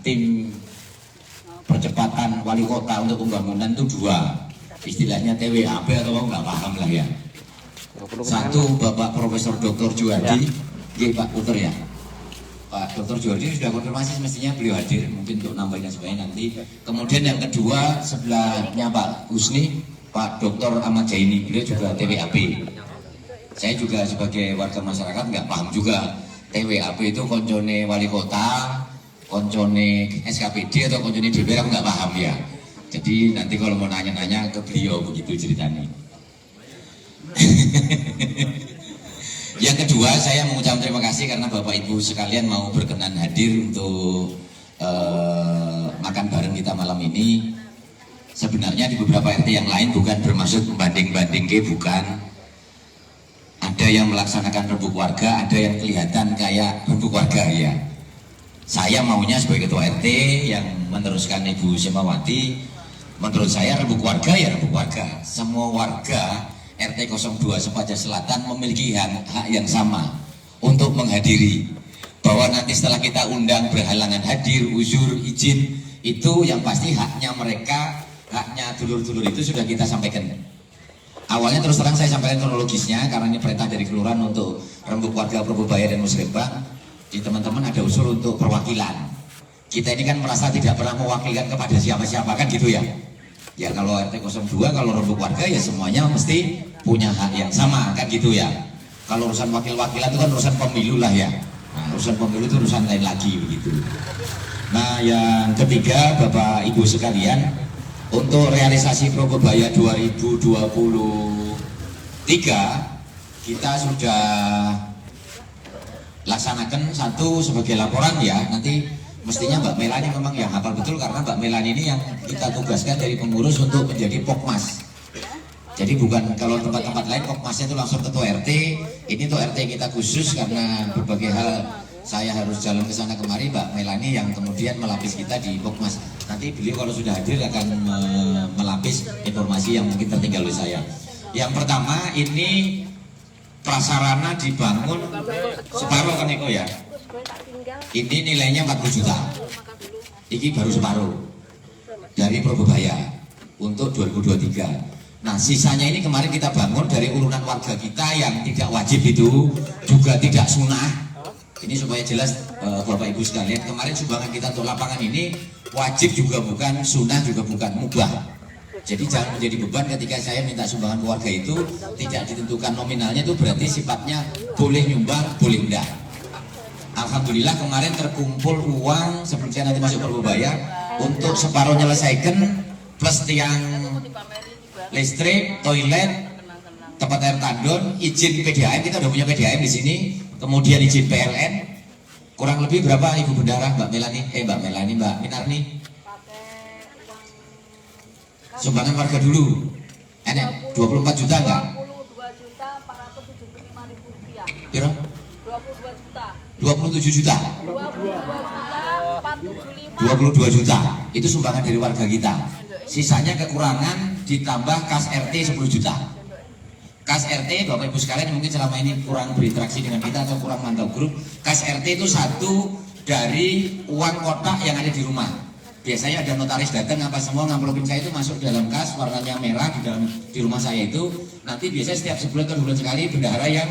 tim percepatan wali kota untuk pembangunan itu dua, istilahnya TWAP atau nggak paham lah ya. Satu Bapak Profesor Dr. Juwardi, ya Pak Puter ya. Pak Dr. Juwardi sudah konfirmasi, semestinya beliau hadir, mungkin untuk nambahin sebagainya nanti. Kemudian yang kedua sebelahnya Pak Husni, Pak Dr. Ahmad Jaini, beliau juga TWAP. Saya juga sebagai warga masyarakat nggak paham juga TWAP itu koncone wali kota, koncone SKPD atau koncone DPR, aku nggak paham ya. Jadi nanti kalau mau nanya-nanya ke beliau begitu ceritanya. Yang kedua, saya mengucapkan terima kasih karena Bapak Ibu sekalian mau berkenan hadir untuk makan bareng kita malam ini. Sebenarnya di beberapa RT yang lain bukan bermaksud membanding-banding, bukan. Ada yang melaksanakan rembuk warga, ada yang kelihatan kayak rembuk warga ya. Saya maunya sebagai ketua RT yang meneruskan Ibu Semawati, menurut saya rembuk warga ya rembuk warga. Semua warga RT 02 Sepaja Selatan memiliki hak yang sama untuk menghadiri. Bahwa nanti setelah kita undang berhalangan hadir, uzur, izin, itu yang pasti haknya mereka, haknya dulur-dulur itu sudah kita sampaikan. Awalnya terus terang saya sampaikan kronologisnya karena ini perintah dari kelurahan untuk rembuk warga Probobaya dan Musrembang. Di teman-teman ada usul untuk perwakilan. Kita ini kan merasa tidak pernah mewakilkan kepada siapa-siapa kan gitu ya. Ya kalau RT 02 kalau rembuk warga ya semuanya mesti punya hak yang sama kan gitu ya. Kalau urusan wakil-wakilan itu kan urusan pemilu lah ya. Nah, urusan pemilu itu urusan lain lagi begitu. Nah yang ketiga Bapak Ibu sekalian, untuk realisasi Probobaya 2023 kita sudah laksanakan satu sebagai laporan ya. Nanti mestinya Mbak Melani memang yang hafal betul karena Mbak Melani ini yang kita tugaskan dari pengurus untuk menjadi Pokmas. Jadi bukan kalau tempat-tempat lain Pokmasnya itu langsung ketua RT, ini tuh RT kita khusus karena berbagai hal saya harus jalan ke sana kemari. Mbak Melani yang kemudian melapis kita di Pokmas. Nanti beliau kalau sudah hadir akan melapis informasi yang mungkin tertinggal oleh saya. Yang pertama ini prasarana dibangun separuh kan Eko ya. Ini nilainya 40 juta. Ini baru separuh dari Probobaya untuk 2023. Nah sisanya ini kemarin kita bangun dari urunan warga kita yang tidak wajib itu, juga tidak sunah. Ini supaya jelas Bapak Ibu sekalian, kemarin sumbangan kita untuk lapangan ini wajib juga bukan, sunah juga bukan, mubah. Jadi jangan menjadi beban ketika saya minta sumbangan keluarga itu tidak ditentukan nominalnya, itu berarti sifatnya boleh nyumbang, boleh enggak. Alhamdulillah kemarin terkumpul uang sebelum saya nanti masuk Probobaya untuk separuh menyelesaikan plus tiang listrik, toilet, tempat air tandon, izin PDAM, kita udah punya PDAM di sini, kemudian izin PLN. Kurang lebih berapa Ibu Bendara, Mbak Melani, Mbak Minarni? Sumbangan warga dulu, enak 24 juta enggak? 22.475.000 rupiah. 27 juta. 22 juta. Itu sumbangan dari warga kita. Sisanya kekurangan ditambah kas RT 10 juta. Kas RT Bapak Ibu sekalian mungkin selama ini kurang berinteraksi dengan kita atau kurang mantau grup. Kas RT itu satu dari uang kotak yang ada di rumah. Biasanya ada notaris datang apa semua ngamplopin saya itu masuk dalam kas warnanya merah di rumah saya itu. Nanti biasanya setiap sebulan atau 2 bulan sekali bendahara yang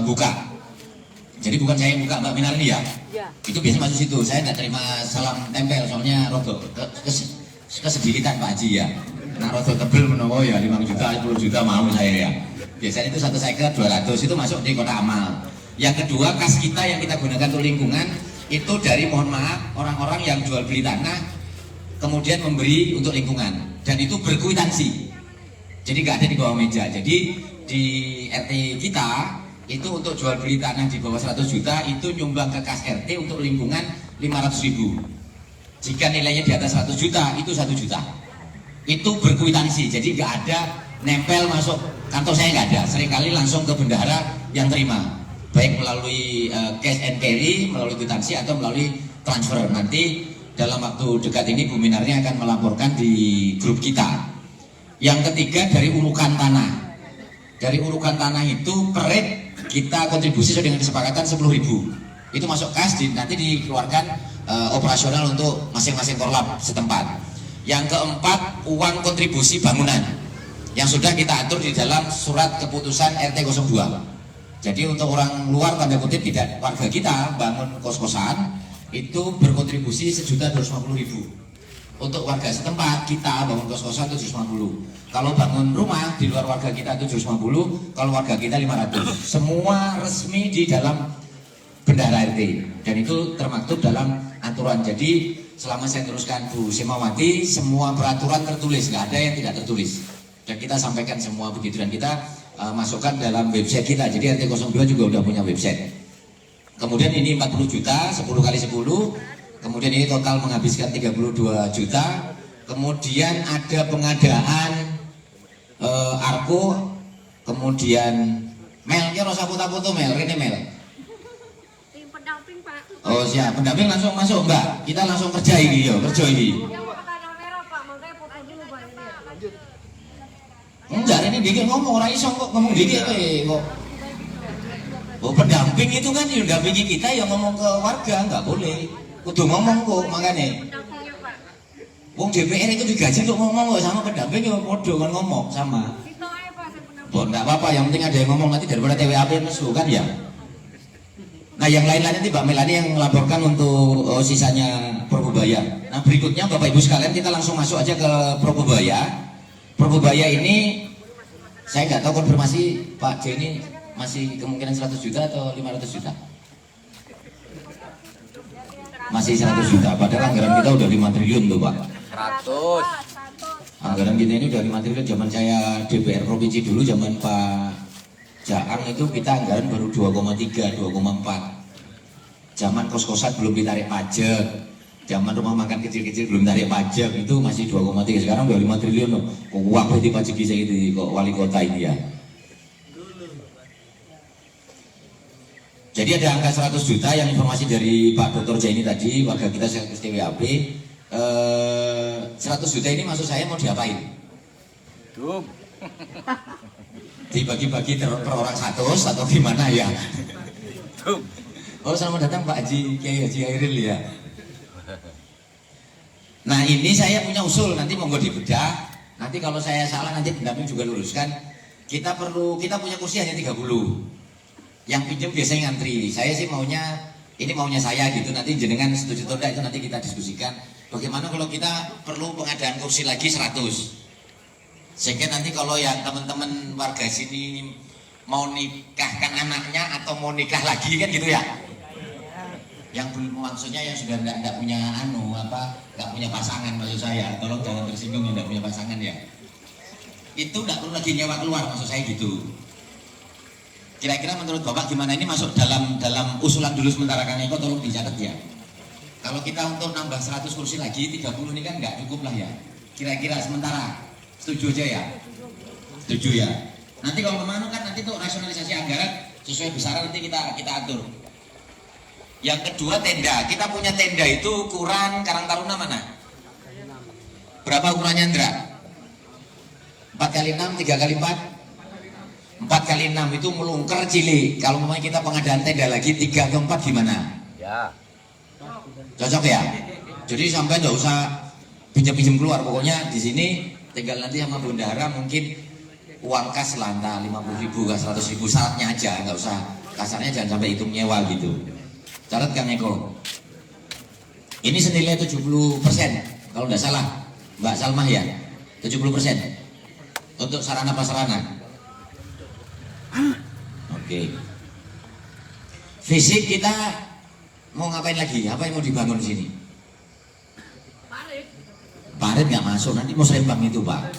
buka. Jadi bukan saya yang buka Mbak Minarni ya. Itu biasanya masuk situ. Saya nggak terima salam tempel soalnya rodo kesedikitan Pak Haji ya. Nah rodo tebel menowo ya 5 juta 10 juta mau saya ya. Biasanya itu 1 second 200 itu masuk di kotak amal. Yang kedua kas kita yang kita gunakan untuk lingkungan itu dari mohon maaf orang-orang yang jual beli tanah kemudian memberi untuk lingkungan dan itu berkwitansi. Jadi nggak ada di bawah meja. Jadi di RT kita itu untuk jual beli tanah di bawah 100 juta itu nyumbang ke kas RT untuk lingkungan 500.000. Jika nilainya di atas 100 juta itu 1 juta. Itu berkwitansi, jadi nggak ada nempel masuk kantor saya, nggak ada. Seringkali langsung ke bendahara yang terima, baik melalui cash and carry, melalui kwitansi atau melalui transfer. Nanti dalam waktu dekat ini Bu Minarni akan melaporkan di grup kita. Yang ketiga dari urukan tanah. Dari urukan tanah itu per rate kita kontribusi sesuai dengan kesepakatan 10.000. Itu masuk kas, nanti dikeluarkan operasional untuk masing-masing korlap setempat. Yang keempat, uang kontribusi bangunan yang sudah kita atur di dalam surat keputusan RT 02. Jadi untuk orang luar tanda kutip tidak warga kita bangun kos-kosan itu berkontribusi 1.250.000. Untuk warga setempat kita bangun kos-kosan 750. Kalau bangun rumah di luar warga kita 750, kalau warga kita 500. Semua resmi di dalam bendahara RT dan itu termaktub dalam aturan. Jadi selama saya teruskan Bu Simawati, semua peraturan tertulis, nggak ada yang tidak tertulis. Dan kita sampaikan semua begitu dan kita masukkan dalam website kita. Jadi RT 02 juga udah punya website. Kemudian ini 40 juta, 10 kali 10. Kemudian ini total menghabiskan 32 juta. Kemudian ada pengadaan Arko. Kemudian Melnya rasa foto-foto Mel, ini Mel. Tim pendamping Pak. Oh siap, pendamping langsung masuk Mbak. Kita langsung kerja ini yo, kerja ini. Yang mau ke kamera Pak, makanya pot aja lu Pak ini. Enggak, ini dikit ngomong, ora iso kok ngomong dikit kok. Oh pendamping itu kan yang dampingi kita yang ngomong ke warga, nggak boleh. Kudu ngomong kok makanya. Pendampingnya Pak. Wong DPR itu digaji untuk ngomong kok, sama pendamping ya podo kan ngomong sama. Itu aja Pak saya pendamping. Oh enggak apa-apa, yang penting ada yang ngomong nanti daripada TWAP mesu kan ya. Nah yang lain-lain nanti Mbak Melani yang melaporkan untuk sisanya Probubaya. Nah berikutnya Bapak Ibu sekalian kita langsung masuk aja ke Probubaya. Probubaya ini saya nggak tahu konfirmasi Pak J ini masih kemungkinan 100 juta atau 500 juta? Masih 100 juta, padahal anggaran kita udah 5 triliun tuh Pak. 100. Anggaran kita ini udah 5 triliun. Zaman saya DPR Provinsi dulu, zaman Pak Jaang itu kita anggaran baru 2,3, 2,4. Zaman kos-kosan belum ditarik pajak. Zaman rumah makan kecil-kecil belum tarik pajak, itu masih 2,3. Sekarang udah 5 triliun loh. Kok uang di pajak saya itu kok wali kota ini ya. Jadi ada angka 100 juta yang informasi dari Pak Dr. Jaini tadi, warga kita sekaligus TWAP. 100 juta ini maksud saya mau diapain? Dibagi-bagi per orang 100 atau gimana ya? Oh selamat datang Pak Haji Kiai Haji Hairil ya. Nah ini saya punya usul, nanti monggo dibedah. Nanti kalau saya salah nanti pendamping juga luruskan. Kita punya kursi hanya 30. Yang pinjam biasanya ngantri. Saya sih maunya, ini maunya saya gitu. Nanti jenengan setuju atau enggak itu nanti kita diskusikan. Bagaimana kalau kita perlu pengadaan kursi lagi 100. Sehingga nanti kalau yang teman-teman warga sini mau nikahkan anaknya atau mau nikah lagi kan gitu ya. Yang belum, maksudnya yang sudah enggak punya enggak punya pasangan maksud saya. Tolong jangan tersinggung yang enggak punya pasangan ya. Itu enggak perlu lagi nyewa keluar maksud saya gitu. Kira-kira menurut Bapak gimana, ini masuk dalam usulan dulu sementara Kang Eko, tolong dicatat ya. Kalau kita untuk nambah 100 kursi lagi, 30 ini kan nggak cukup lah ya. Kira-kira sementara, setuju aja ya? Setuju ya? Nanti kalau kemana kan nanti untuk rasionalisasi anggaran sesuai besaran nanti kita atur. Yang kedua tenda, kita punya tenda itu ukuran Karang Taruna mana? Berapa ukurannya Indra? 4x6, 3x4? 4x6 itu melungker cilik. Kalau memang kita pengadaan tenda lagi 3 ke 4 gimana? Ya. Cocok ya? Jadi sampai nggak usah pinjam-pinjam keluar. Pokoknya di sini tinggal nanti sama bendahara mungkin uang kas lanta 50.000 ke 100.000 syaratnya aja, nggak usah kasarnya, jangan sampai hitung nyewa gitu. Catat Kang Eko. Ini senilai 70% kalau nggak salah Mbak Salmah ya, 70% untuk sarana prasarana. Oke. Fisik kita mau ngapain lagi? Apa yang mau dibangun di sini? Parit nggak masuk, nanti mau serembang itu Pak.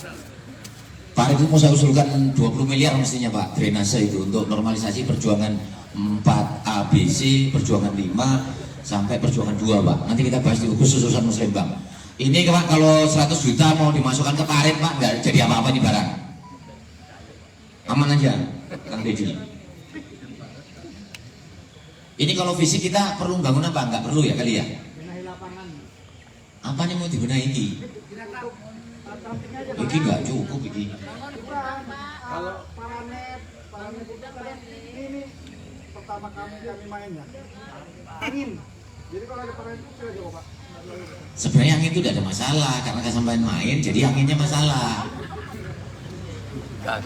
Parit itu mau saya usulkan 20 miliar mestinya Pak, drainase itu untuk normalisasi perjuangan 4 ABC, perjuangan 5 sampai perjuangan 2 Pak. Nanti kita bahas di khusus urusan Muslimbang. Ini Pak kalau 100 juta mau dimasukkan ke parit Pak, nggak jadi apa-apa nih barang. Aman aja Kang Deddy. Ini kalau fisik kita perlu bangun apa? Enggak perlu ya kali ya? Apa nih mau dibenahi ini? Ini enggak cukup ini. Kalau paranet ini pertama kami mainnya. Angin Jadi kalau ada paranet itu sudah jauh Pak. Sebenarnya angin itu tidak ada masalah karena kesampaian main, jadi anginnya masalah. Gas.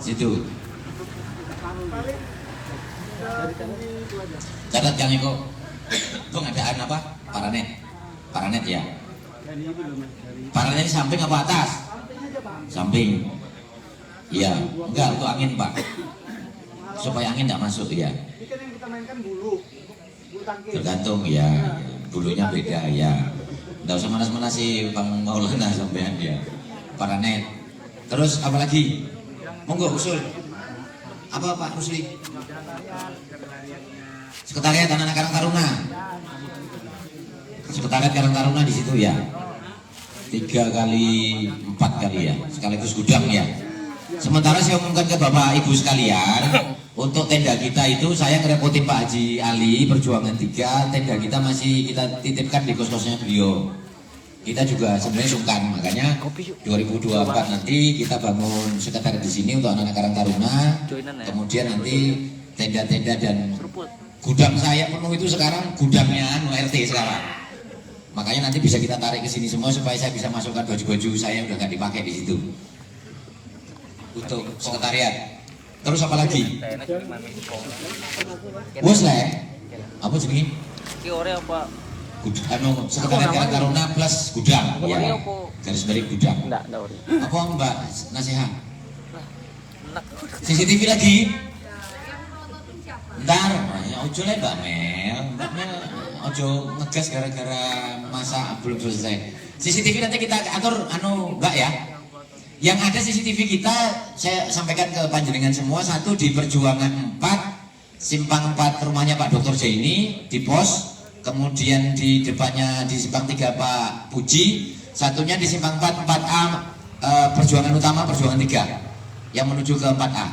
Situ. Paling dari tinggi itu aja. Catat Kang Eko. Pengadaan apa? Paranet. Paranet ya. Dari ini loh Mas. Dari Paranet samping apa atas? samping aja Pak. Samping. Iya, enggak untuk angin Pak. Supaya angin tidak masuk ya. Ini kan yang kita mainkan bulu tangkis. Tergantung ya. Bulunya beda ya. Tidak usah manas-manas sih Bang Maulana sampean ya. Paranet. Terus apa lagi? Monggo usul. Apa Pak Rusli? Sekretariat anak-anak Karang Taruna. Sekretariat Karang Taruna di situ ya. 3 kali 4 kali ya. Sekaligus gudang ya. Sementara saya umumkan ke Bapak Ibu sekalian, untuk tenda kita itu saya ngerepotin Pak Haji Ali Perjuangan 3, tenda kita masih kita titipkan di kos-kosnya beliau. Kita juga sebenarnya sungkan, makanya 2024 nanti kita bangun sekretariat di sini untuk anak-anak Karang Taruna. Kemudian nanti tenda-tenda dan gudang saya penuh itu sekarang gudangnya RT sekarang. Makanya nanti bisa kita tarik ke sini semua supaya saya bisa masukkan baju-baju saya yang udah nggak dipakai di situ. Untuk sekretariat. Terus apa lagi? Wes lah. Apa jenenge? Ki ore apa? Anu sekretariat Karang Taruna plus gudang. Ya. Garis miring gudang. Enggak ore. Apa Mbak Nasihat? CCTV lagi? Ntar, ya ojo lah Mbak Mel. Mbak Mel ojo ngegas gara-gara masa belum selesai. CCTV nanti kita atur anu Mbak ya. Yang ada CCTV kita saya sampaikan ke panjenengan semua. Satu di Perjuangan 4 Simpang 4 rumahnya Pak Dr. Jaini di pos. Kemudian di depannya di Simpang 3 Pak Puji. Satunya di Simpang 4 4A Perjuangan Utama Perjuangan 3 yang menuju ke 4A.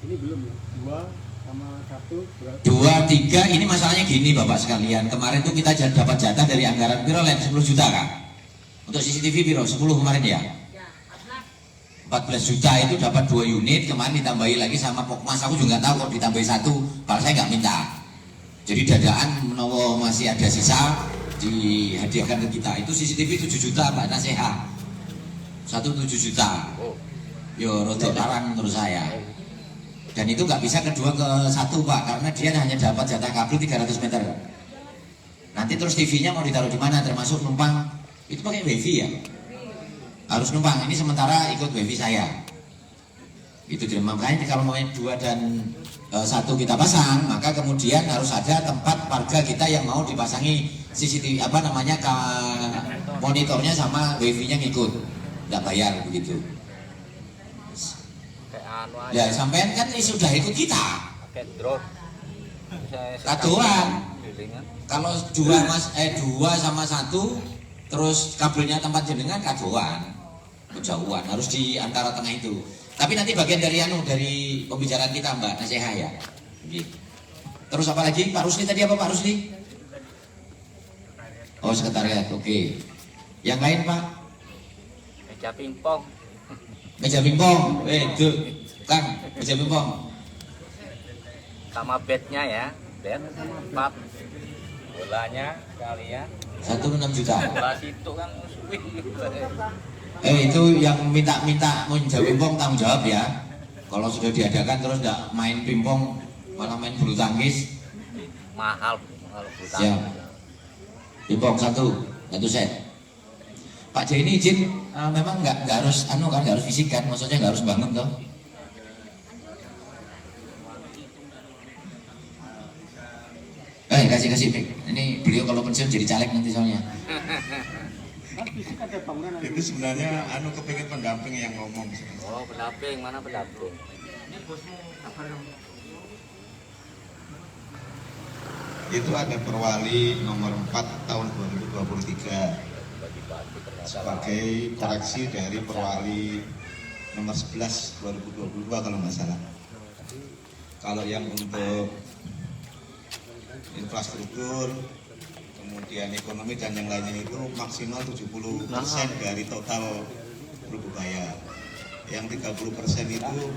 Ini belum ya. 2 sama 1 berarti 2, 3 ini masalahnya gini Bapak sekalian. Kemarin tuh kita dapat jatah dari anggaran piro 10 juta kan. Untuk CCTV piro 10 kemarin ya. 14 juta itu dapat 2 unit, kemarin ditambahi lagi sama Pokmas, aku juga nggak tahu kok ditambahi 1, padahal saya nggak minta. Jadi dadaan menawa masih ada sisa dihadiahkan ke kita. Itu CCTV 7 juta Pak Nasihat. 1 7 juta. Yo rodok larang menurut saya. Dan itu nggak bisa kedua ke 1 Pak, karena dia hanya dapat jatah kabel 300 meter. Nanti terus TV-nya mau ditaruh di mana, termasuk numpang itu pakai wifi ya. Harus numpang, ini sementara ikut wifi saya. Itu dia, makanya kalau mau 2 dan 1 kita pasang, maka kemudian harus ada tempat warga kita yang mau dipasangi CCTV apa namanya monitornya sama wifi-nya ngikut, nggak bayar begitu. Ya sampean kan ini sudah ikut kita. Pakai drone. Kaduan. Kalau 2 sama 1 terus kabelnya tempat jenengan kaduan. Kejauhan harus di antara tengah itu. Tapi nanti bagian dari dari pembicaraan kita Mbak Nasihat ya. Terus apa lagi Pak Rusli tadi apa Pak Rusli? Oh sekretariat, oke. Yang lain Pak? Meja pingpong. Meja pingpong, itu Kang, meja pingpong. Sama bednya ya. Bed 4. Bolanya kalian 1,6 juta. bola situ kan Itu yang minta meja pingpong tanggung jawab ya. Kalau sudah diadakan terus tidak main pingpong malah main bulu tangkis. mahal bulu Siap. tangkis. Pingpong 1 set. Pak J ini izin memang nggak harus kan nggak harus fisik kan, maksudnya nggak harus bangun toh. Kasih ini beliau kalau pensiun jadi caleg nanti soalnya. kan fisik ada bangunan nanti. Itu sebenarnya kepengen pendamping yang ngomong. Oh pendamping, mana pendamping? Itu ada perwali nomor 4 tahun 2023 sebagai koreksi dari perwali nomor 11 2022 kalau nggak salah. Kalau yang untuk infrastruktur, kemudian ekonomi dan yang lainnya itu maksimal 70% dari total berbayar. Yang 30% itu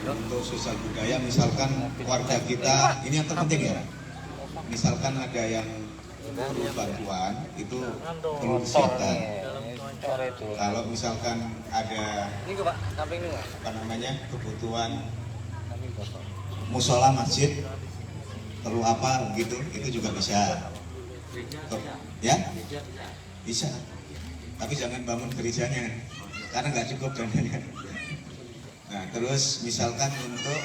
untuk sosial budaya, misalkan warga kita, ini yang terpenting ya, misalkan ada yang perlu bantuan itu perlu disiapkan. Kalau misalkan ada Ini Pak, samping ini Pak. apa namanya kebutuhan musola masjid perlu apa gitu, itu juga bisa. Ya, bisa. Tapi jangan bangun gerejanya, karena nggak cukup dananya. Nah, terus misalkan untuk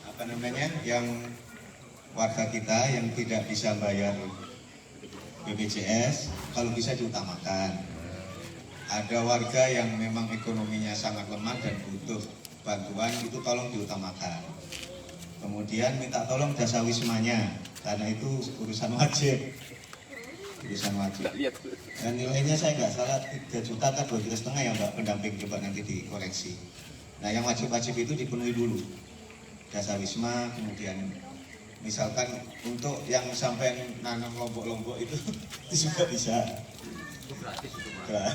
apa namanya yang warga kita yang tidak bisa bayar BPJS, kalau bisa diutamakan. Ada warga yang memang ekonominya sangat lemah dan butuh bantuan, itu tolong diutamakan. Kemudian minta tolong jasa wismanya, karena itu urusan wajib. Urusan wajib. Dan nilainya saya nggak salah 3 juta kan 2,5 juta ya Mbak pendamping, coba nanti dikoreksi. Nah yang wajib-wajib itu dipenuhi dulu. Jasa wisma, kemudian misalkan untuk yang sampai nanam lombok-lombok itu juga bisa. Nah,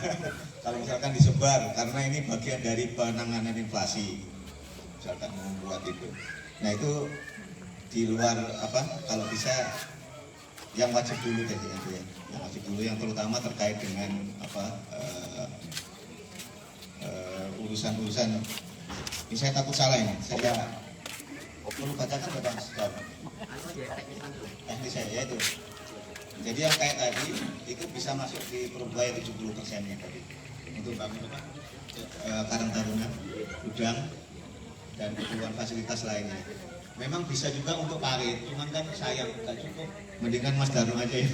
kalau misalkan disebar, karena ini bagian dari penanganan inflasi, misalkan membuat itu. Nah itu di luar apa? Kalau bisa yang wajib dulu deh itu ya, yang wajib dulu, yang terutama terkait dengan apa urusan-urusan. Ini saya takut salah ini. Saya perlu bacakan Bapak Ustaz. Teknis saya ya itu. Jadi yang kayak tadi itu bisa masuk di Purubaya 70%-nya tadi. Untuk bangun apa? Karang Taruna, gudang, dan keperluan fasilitas lainnya. Memang bisa juga untuk parit, cuman kan sayang nggak cukup. Mendingan Mas Darno aja ya.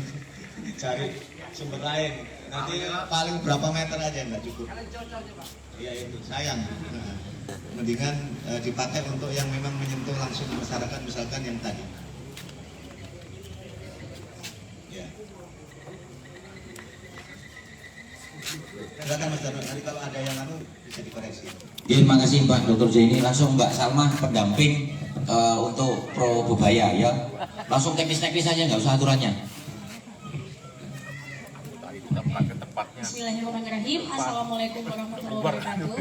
Cari sumber lain. Nanti paling berapa meter aja nggak cukup. Iya itu sayang. Nah, mendingan dipakai untuk yang memang menyentuh langsung masyarakat, misalkan yang tadi. Ya. Silakan Mas Darno, nanti kalau ada yang bisa dikoreksi. Terima kasih Mbak Dr. Zaini. Langsung Mbak Salma pendamping untuk Pro Bebaya ya. Langsung teknis-teknis aja, nggak usah aturannya. Bismillahirrahmanirrahim. Assalamualaikum warahmatullahi wabarakatuh.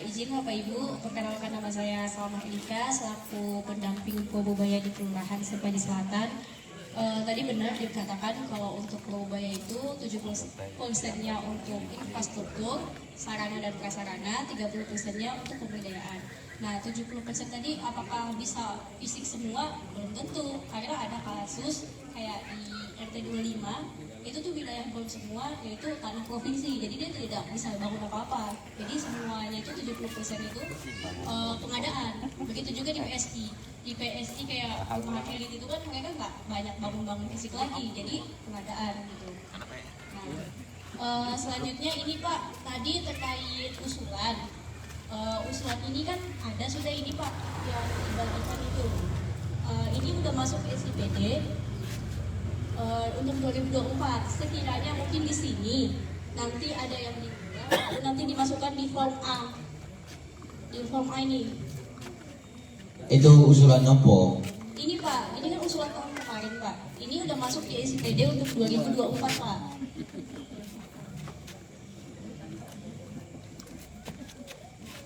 Izin Bapak Ibu, perkenalkan nama saya Salma Ilika selaku pendamping Probobaya di Kelurahan Serpadi Selatan. Tadi benar dikatakan kalau untuk Probobaya itu 70%-nya untuk infrastruktur, sarana dan prasarana, 30%-nya untuk pemberdayaan. Nah, 70% tadi apakah bisa fisik semua? Belum tentu, karena ada kasus kayak di RT 25 itu tuh wilayah Bon semua, yaitu tanah provinsi, jadi dia tidak bisa bangun apa-apa. Jadi semuanya itu 70% itu pengadaan. Begitu juga di PSI. Di PSI kayak rumah elit itu kan mereka nggak banyak bangun-bangun fisik lagi, jadi pengadaan gitu. Nah, selanjutnya ini Pak, tadi terkait usulan. Usulan ini kan ada sudah ini Pak yang dibagikan itu. Ini udah masuk ke SIPD. Untuk 2024 sekiranya mungkin di sini nanti ada yang nanti dimasukkan di form A, di form A ini. Itu usulan nopo? Ini Pak, ini kan usulan tahun kemarin Pak. Ini udah masuk di SIPD untuk 2024 Pak.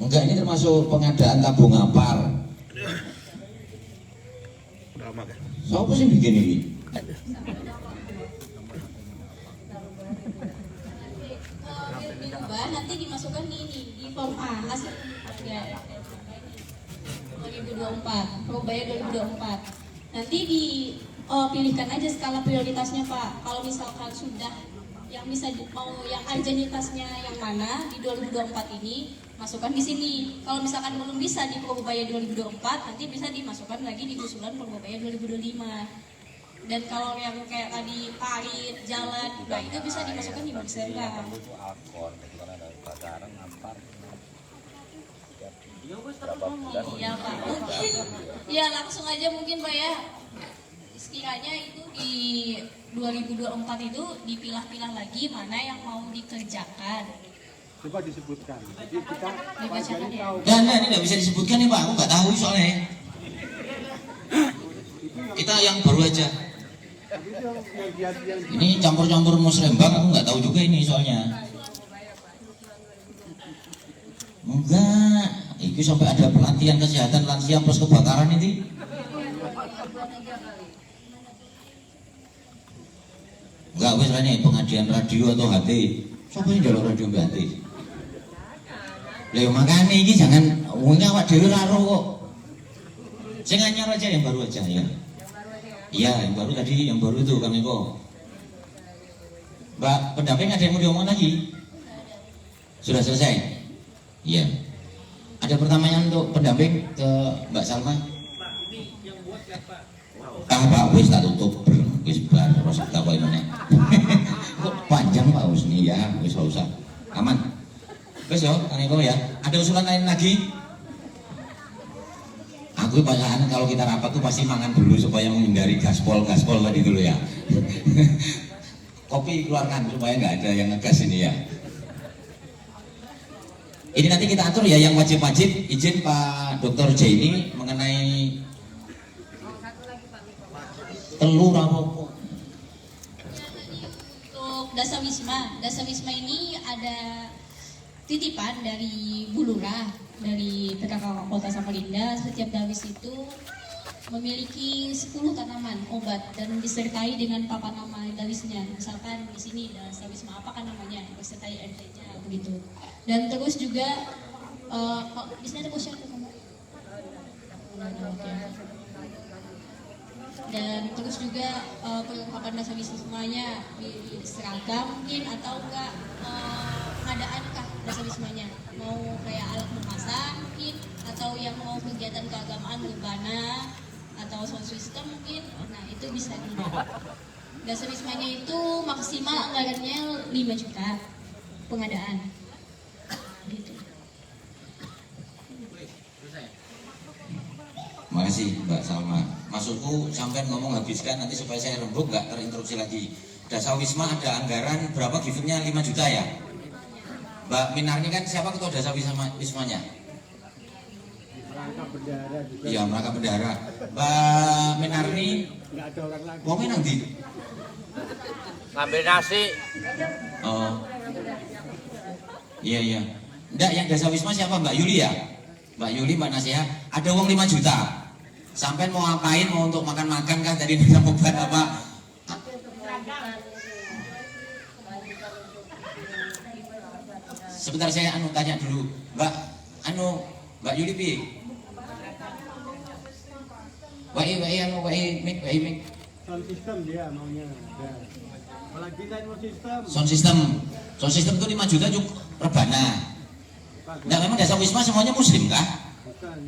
Enggak, ini termasuk pengadaan tabung apar. Siapa sih bikin ini? Nanti dimasukkan di form A hasil ya, 2024 Probaya 2024. Nanti dipilihkan aja skala prioritasnya Pak. Kalau misalkan sudah yang bisa mau yang urgenitasnya yang mana di 2024 ini masukkan di sini. Kalau misalkan belum bisa di Probaya 2024 nanti bisa dimasukkan lagi di usulan Probaya 2025. Dan kalau yang kayak tadi parit, jalan, nah itu bisa dimasukkan di Berserga. Iya Pak, mungkin ya langsung aja mungkin Pak ya. Sekiranya itu di 2024 itu dipilah-pilah lagi mana yang mau dikerjakan. Coba disebutkan. Jadi kita Dibacakan ya. Enggak, ini nggak bisa disebutkan nih Pak, aku nggak tahu soalnya. Kita yang baru aja. Ini campur-campur musrembang, aku nggak tahu juga ini soalnya. Enggak, itu sampai ada pelatihan kesehatan lansia plus kebakaran ini. Enggak wis rene pengajian radio atau HT. Sopo sing njaluk radio mbak HT? Lah yo makane iki jangan wong awak dhewe karo kok. Sing anyar aja yang baru aja ya. Iya, yang baru tadi, yang baru itu Kang Eko. Mbak pendamping ada yang mau diomong lagi? Sudah selesai? Iya. Ada pertanyaan untuk pendamping ke Mbak Salma? Ah Pak wis tak tutup wis bar terus tak koyo meneh. Kok panjang Pak Husni ya, wis usah. Aman. Wis yo, Kang Eko ya. Ada usulan lain lagi? Aku pasangan kalau kita rapat tuh pasti mangan dulu supaya menghindari gaspol tadi dulu ya. Kopi keluarkan supaya nggak ada yang ngegas ini ya. Ini nanti kita atur ya yang wajib-wajib izin Pak Dr. J ini mengenai telur apa? Untuk Dasawisma ini ada titipan dari Bu Lurah, dari PKK Kota Samarinda. Setiap dawis itu memiliki 10 tanaman obat dan disertai dengan papan nama dawisnya. Misalkan di sini Dasawisma apakah namanya, disertai RT-nya begitu. Dan terus juga di sini ada posisi kamu. Dan terus juga perlengkapan Dasawismanya di seragam mungkin atau enggak pengadaan kah Dasawismanya, mau kayak alat memasak mungkin atau yang mau kegiatan keagamaan rebana atau sound system mungkin, nah itu bisa di Dasawismanya itu maksimal anggarannya 5 juta pengadaan gitu. Makasih Mbak Salma. Maksudku sampai ngomong habiskan nanti supaya saya rembuk nggak terinterupsi lagi. Dasawisma ada anggaran berapa givennya 5 juta ya? Mbak Minarni kan siapa ketua Dasawismanya? Merangkap bendara juga. Iya merangkap bendara. Mbak Minarni Nggak ada orang lagi. mau nanti? Ngambil nasi. Oh. Iya iya. Enggak yang Dasawisma siapa Mbak Yuli ya? Mbak Yuli, Mbak Nasiha, ada uang 5 juta. Sampai mau ngapain? Mau untuk makan-makan kah? Tadi minum obat apa? Sebentar saya tanya dulu, Mbak Yuli pi. Mik. Sound system dia maunya ada. Apalagi Sound system itu 5 juta cukup rebana. Nah memang Dasawisma semuanya muslim kah? Bukan.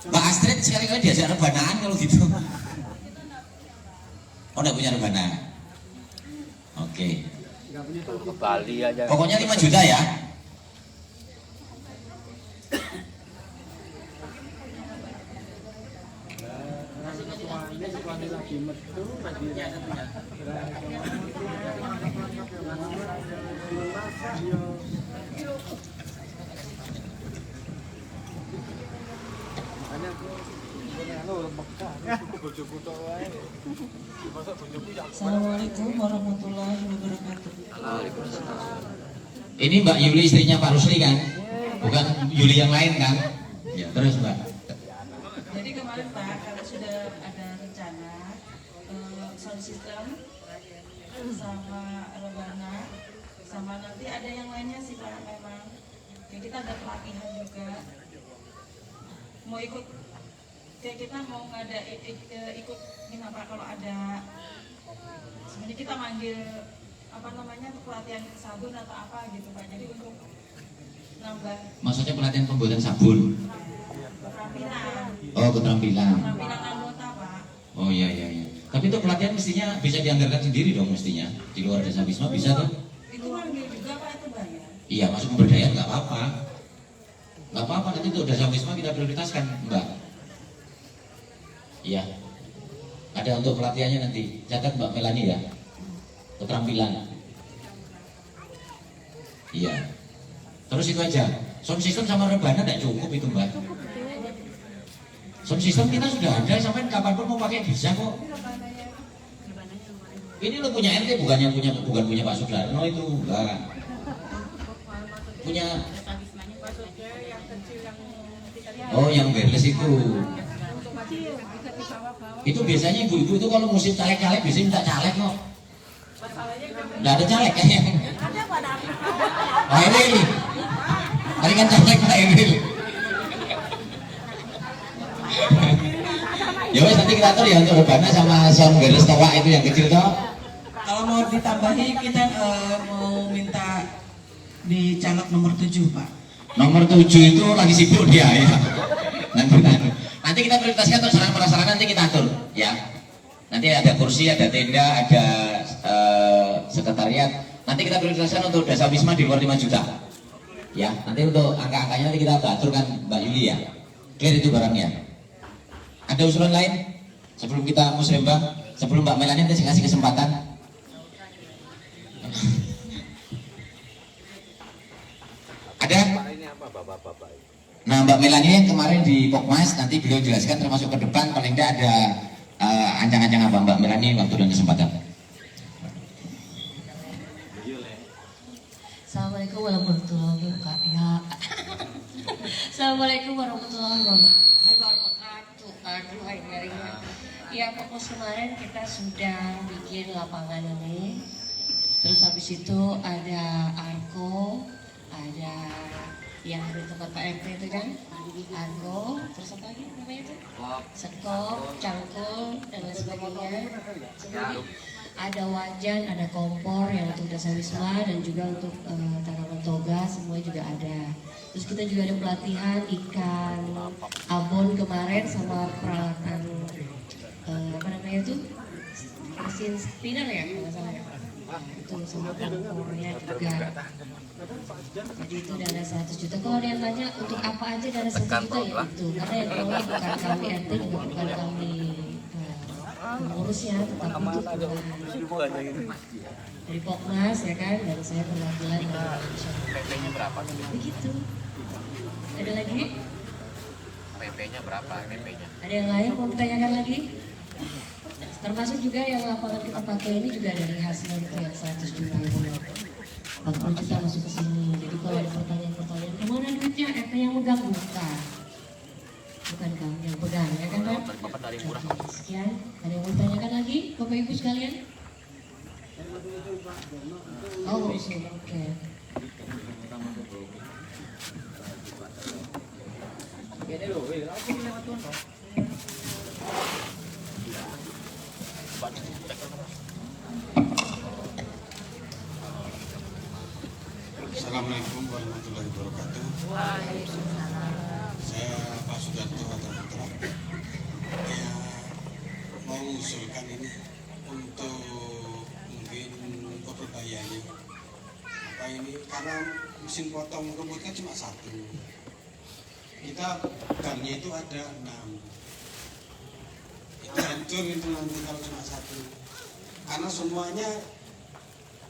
Mbak Astrid sekali-kali diajak rebanaan kalau gitu. Oh enggak punya rebana. Oke. Nggak punya sound Ke system. Bali aja. Pokoknya 5 juta ya. Suami lagi metu lagi masak yo. Makanya aku Mekah, aku bojoku tok wae. Masa bojoku yang Assalamualaikum warahmatullahi wabarakatuh. Ini Mbak Yuli istrinya Pak Rusli kan? Bukan Yuli yang lain kan? Ya, terus Mbak. Jadi kemarin Pak, kalau sudah ada rencana sound system sama rebana sama nanti ada yang lainnya sih Pak, memang ya, kita ada pelatihan juga mau ikut kayak kita mau ngada ikut ini Pak, kalau ada sebenarnya kita manggil apa namanya pelatihan sabun atau apa gitu Pak, jadi untuk nambah Maksudnya pelatihan pembuatan sabun. keterampilan Oh, keterampilan. anggota Pak. Oh iya. Tapi itu pelatihan mestinya bisa dianggarkan sendiri dong mestinya. Di luar Dasawisma bisa tuh? Itu manggil juga Pak, itu bayar. Iya, masuk pemberdayaan nggak apa-apa. Nggak apa-apa, nanti untuk Dasawisma kita prioritaskan, Mbak. Iya. Ada untuk pelatihannya nanti. Catat Mbak Melani ya. Keterampilan. Iya. Terus itu aja. Sound system sama rebana tidak cukup itu Mbak. Sound system kita sudah ada, sampai kapanpun mau pakai bisa kok. Ini lo punya RT bukan punya Pak Sudarno itu enggak. Punya. Oh yang wireless itu. Itu biasanya ibu-ibu itu kalau musim caleg-caleg biasanya minta caleg kok. Nggak ada caleg kayaknya. Pak Iril, tadi kan caleg Pak Iril. Ya wes nanti kita atur ya untuk rebana sama sound garis toa itu yang kecil toh. Kalau mau ditambahi kita mau minta di caleg nomor 7 Pak. Nomor 7 itu lagi sibuk dia ya. Nanti kita prioritaskan untuk sarana-prasarana nanti kita atur ya. Nanti ada kursi, ada tenda, ada sekretariat. Nanti kita prioritaskan untuk dasar wisma di luar 5 juta. Ya, nanti untuk angka-angkanya nanti kita aturkan Mbak Yuli ya. Clear itu barangnya. Ada usulan lain sebelum kita musrembang, sebelum Mbak Melani nanti kasih kesempatan. Ada? Ini apa bapak-bapak? Nah Mbak Melani yang kemarin di Pokmas nanti beliau jelaskan termasuk ke depan paling tidak ada ancang-ancang apa Mbak Melani waktu dan kesempatan. Assalamualaikum warahmatullahi wabarakatuh. Assalamualaikum warahmatullahi wabarakatuh. Aduh, hai nyarinya. Ya, fokus kemarin kita sudah bikin lapangan ini. Terus habis itu ada arko, ada yang di tempat Pak RT itu kan, arko, terus apa lagi namanya itu? Sekop, cangkul, dan lain sebagainya. Ada wajan, ada kompor yang untuk dasar wisma dan juga untuk tanaman toga semua juga ada. Terus kita juga ada pelatihan ikan abon kemarin sama peralatan apa namanya itu mesin spinner ya kalau nggak salah ya. Itu sama kompornya juga. Jadi itu dana 100 juta. Kalau ada yang tanya untuk apa aja dana 100 juta ya itu karena yang kelola bukan kami RT juga bukan kami pengurusnya, tetapi itu dari Poknas ya kan, dan saya perwakilan PP-nya berapa? begitu. Ada lagi? PP-nya berapa? PP-nya? Ada yang lain mau ditanyakan lagi? Termasuk juga yang lapangan kita pakai ini juga dari hasil itu yang 100 juta 40 juta masuk ke sini. Jadi kalau ada pertanyaan-pertanyaan kemana duitnya, RT yang megang bukan kamu yang pegang ya kan Pak? Sekian, ada yang mau ditanyakan lagi Bapak Ibu sekalian? Oh, oke. Assalamualaikum warahmatullahi wabarakatuh. Saya Pak Sudarto Putra. Ya, mau usulkan ini untuk mungkin perbayanya. Apa ini? Karena mesin potong rumputnya cuma satu. Kita gangnya itu ada 6. Itu hancur itu nanti kalau cuma satu. Karena semuanya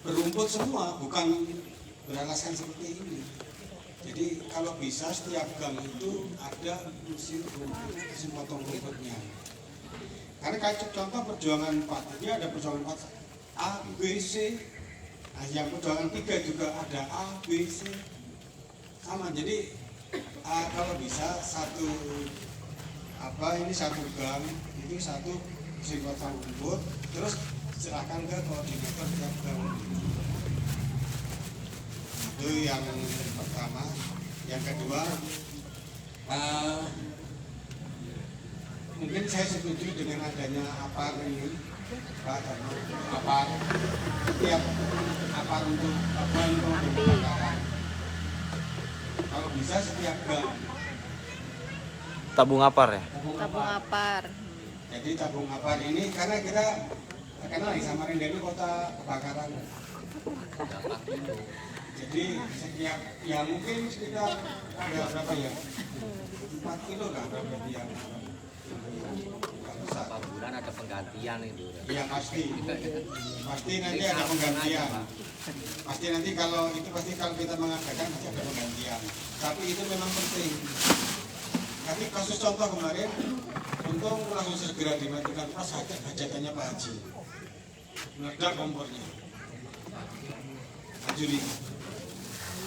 berumput semua, bukan beralaskan seperti ini. Jadi kalau bisa setiap gang itu ada mesin potong rumputnya. Karena kayak contoh perjuangan 4, ini ada perjuangan 4 A, B, C. Nah, yang perjuangan 3 juga ada A, B, C. Sama. Jadi kalau bisa satu gang itu satu mesin potong rumput, terus serahkan ke koordinator tiap gang. Itu yang pertama. Yang kedua, mungkin saya setuju dengan adanya APAR ini, Pak, karena APAR tiap APAR untuk kebakaran. Kalau bisa setiap gang. Tabung apar ya? Tabung apar. Jadi tabung APAR ini karena kita terkenal di Samarinda ini kota kebakaran. Jadi setiap ya mungkin sekitar ada berapa ya? 4 kilo lah berapa dia. Berapa bulan ada penggantian itu? Iya pasti. Pasti nanti ada penggantian. Pasti nanti kalau kita mengadakan pasti ada penggantian. Tapi itu memang penting. Tapi kasus contoh kemarin, untung langsung segera dimatikan pas hajatannya Pak Haji. Meledak kompornya. Juli.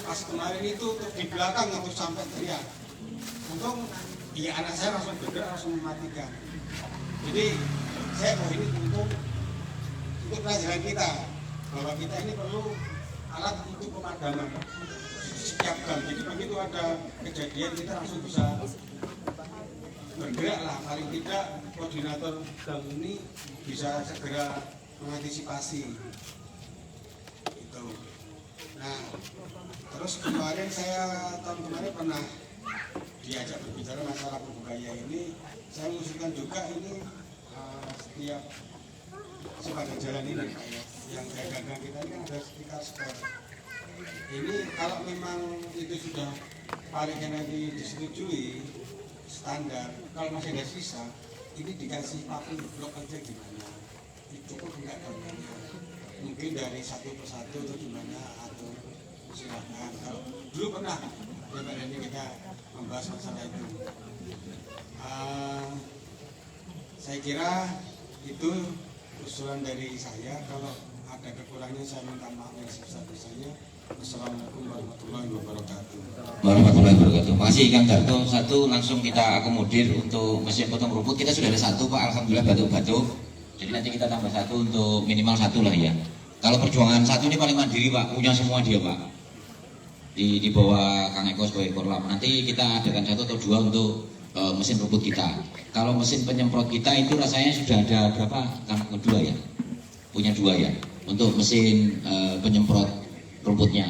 Pas kemarin itu di belakang itu sampai teriak. Untung ya anak saya langsung bergerak langsung mematikan. Jadi saya mau ini untuk pelajaran kita bahwa kita ini perlu alat untuk pemadaman setiap gang. Jadi begitu ada kejadian kita langsung bisa bergerak lah, paling tidak koordinator gang ini bisa segera mengantisipasi itu. Nah, terus kemarin tahun kemarin pernah diajak berbicara masalah berbahaya ini. Saya mengusulkan juga ini setiap sepanjang jalan ini yang dagang kita ini kan ada stiker spot. Ini kalau memang itu sudah parkirnya nanti disetujui standar, kalau masih ada sisa ini dikasih paku blok aja gimana, cukup enggak dagangnya, mungkin dari satu persatu atau gimana, atau silakan. Kalau dulu pernah DPR ini kita membahas masalah itu. Saya kira itu usulan dari saya. Kalau ada kekurangannya saya minta maaf yang sebesar-besarnya. Assalamualaikum warahmatullahi wabarakatuh. Warahmatullahi wabarakatuh. Makasih Kang Darto. Satu langsung kita akomodir untuk mesin potong rumput. Kita sudah ada satu Pak, alhamdulillah batuk-batuk. Jadi nanti kita tambah satu untuk minimal satu lah ya. Kalau perjuangan satu ini paling mandiri Pak, punya semua dia Pak. Di bawah Kang Eko sebagai korlap. Nanti kita adakan satu atau dua untuk mesin rumput kita. Kalau mesin penyemprot kita itu rasanya sudah ada berapa? Kang kedua ya? Punya dua ya. Untuk mesin penyemprot rumputnya.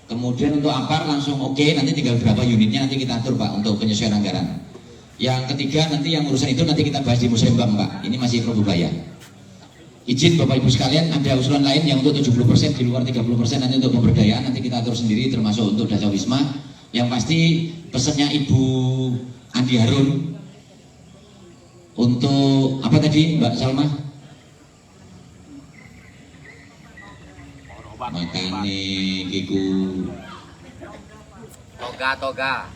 Kemudian untuk ampar langsung oke, nanti tinggal berapa unitnya nanti kita atur Pak untuk penyesuaian anggaran. Yang ketiga nanti yang urusan itu nanti kita bahas di Musrembang Pak. Ini masih Probubaya. Izin Bapak Ibu sekalian, ada usulan lain yang untuk 70% di luar 30% nanti untuk pemberdayaan nanti kita atur sendiri termasuk untuk Dasar Wisma. Yang pasti pesannya Ibu Andi Harun untuk apa tadi Mbak Salma? Makane kiku Toga.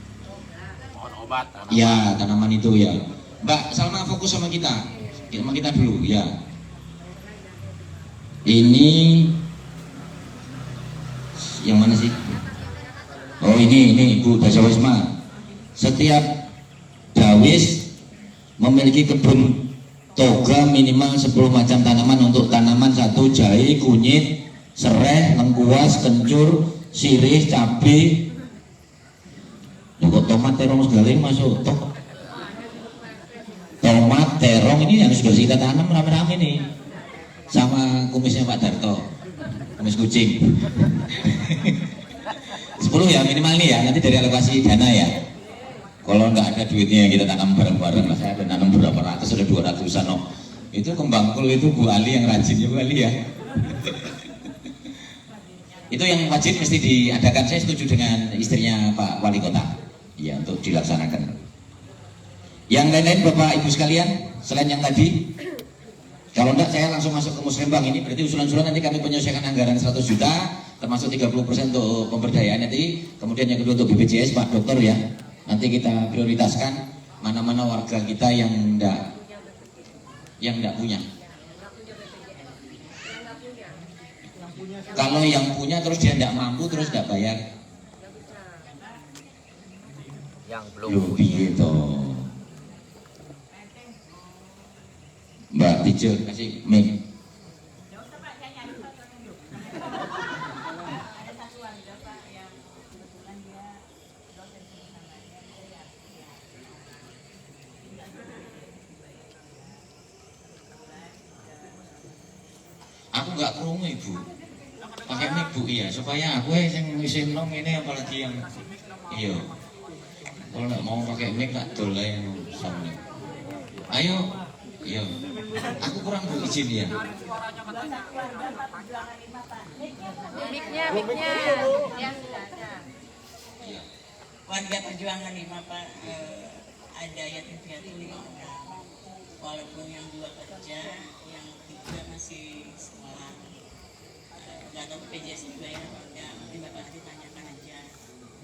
Mohon obat. ya tanaman itu ya. Mbak Salma fokus sama kita dulu ya. Ini yang mana sih? Oh ini Ibu Dasar Wisma. Setiap dawis memiliki kebun toga minimal 10 macam tanaman. Untuk tanaman satu jahe, kunyit, serai, lengkuas, kencur, sirih, cabai. Kok tomat terong segala ini masuk tomat terong ini yang sudah kita tanam rame-rame nih sama kumisnya Pak Darto, kumis kucing. 10 ya minimal nih ya, nanti dari alokasi dana ya. Kalau nggak ada duitnya kita tanam bareng-bareng lah. Saya ada tanam berapa ratus, ada 200-an no. Itu kembang kol itu Bu Ali yang rajin ya Bu Ali ya. Itu yang wajib mesti diadakan. Saya setuju dengan istrinya Pak Wali Kota ya untuk dilaksanakan. Yang lain-lain Bapak Ibu sekalian selain yang tadi, kalau enggak saya langsung masuk ke Musrembang. Ini berarti usulan-usulan nanti kami penyelesaikan anggaran 100 juta termasuk 30% untuk pemberdayaan nanti. Kemudian yang kedua untuk BPJS Pak Dokter ya. Nanti kita prioritaskan mana-mana warga kita yang enggak punya. Kalau yang punya terus dia enggak mampu terus enggak bayar. Yang belum Lebih gitu. Mbak Tijo kasih mic. Aku nggak krungu Ibu. Pakai mic Bu iya supaya aku yang ngisi nom ini apalagi yang iya. Kalau nggak mau pakai mic tak doleh sama. Ayo. Iya, aku kurang Bu izin ya. Miknya, yang ada. Warga perjuangan 5 Pak, ada yatim piatu 5 orang. Walaupun yang 2 kerja, yang 3 masih sekolah. Nggak tahu BPJS juga ya, nanti Bapak ditanyakan aja.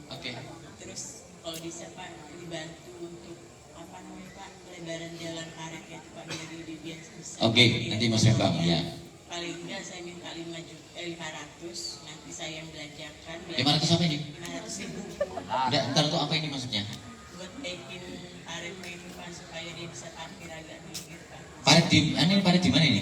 Oke. Terus kalau bisa Pak dibantu untuk apa namanya Pak, lebaran jalan karet ya Pak dari Didian bisa. Oke, nanti Mas Bang ya. Paling enggak saya minta 500, nanti saya yang belanjakan. 500 apa ini? 500.000. Enggak, ntar untuk apa ini maksudnya? buat naikin tarif kehidupan supaya dia bisa tampil agak minggir kan. Parit di mana ini?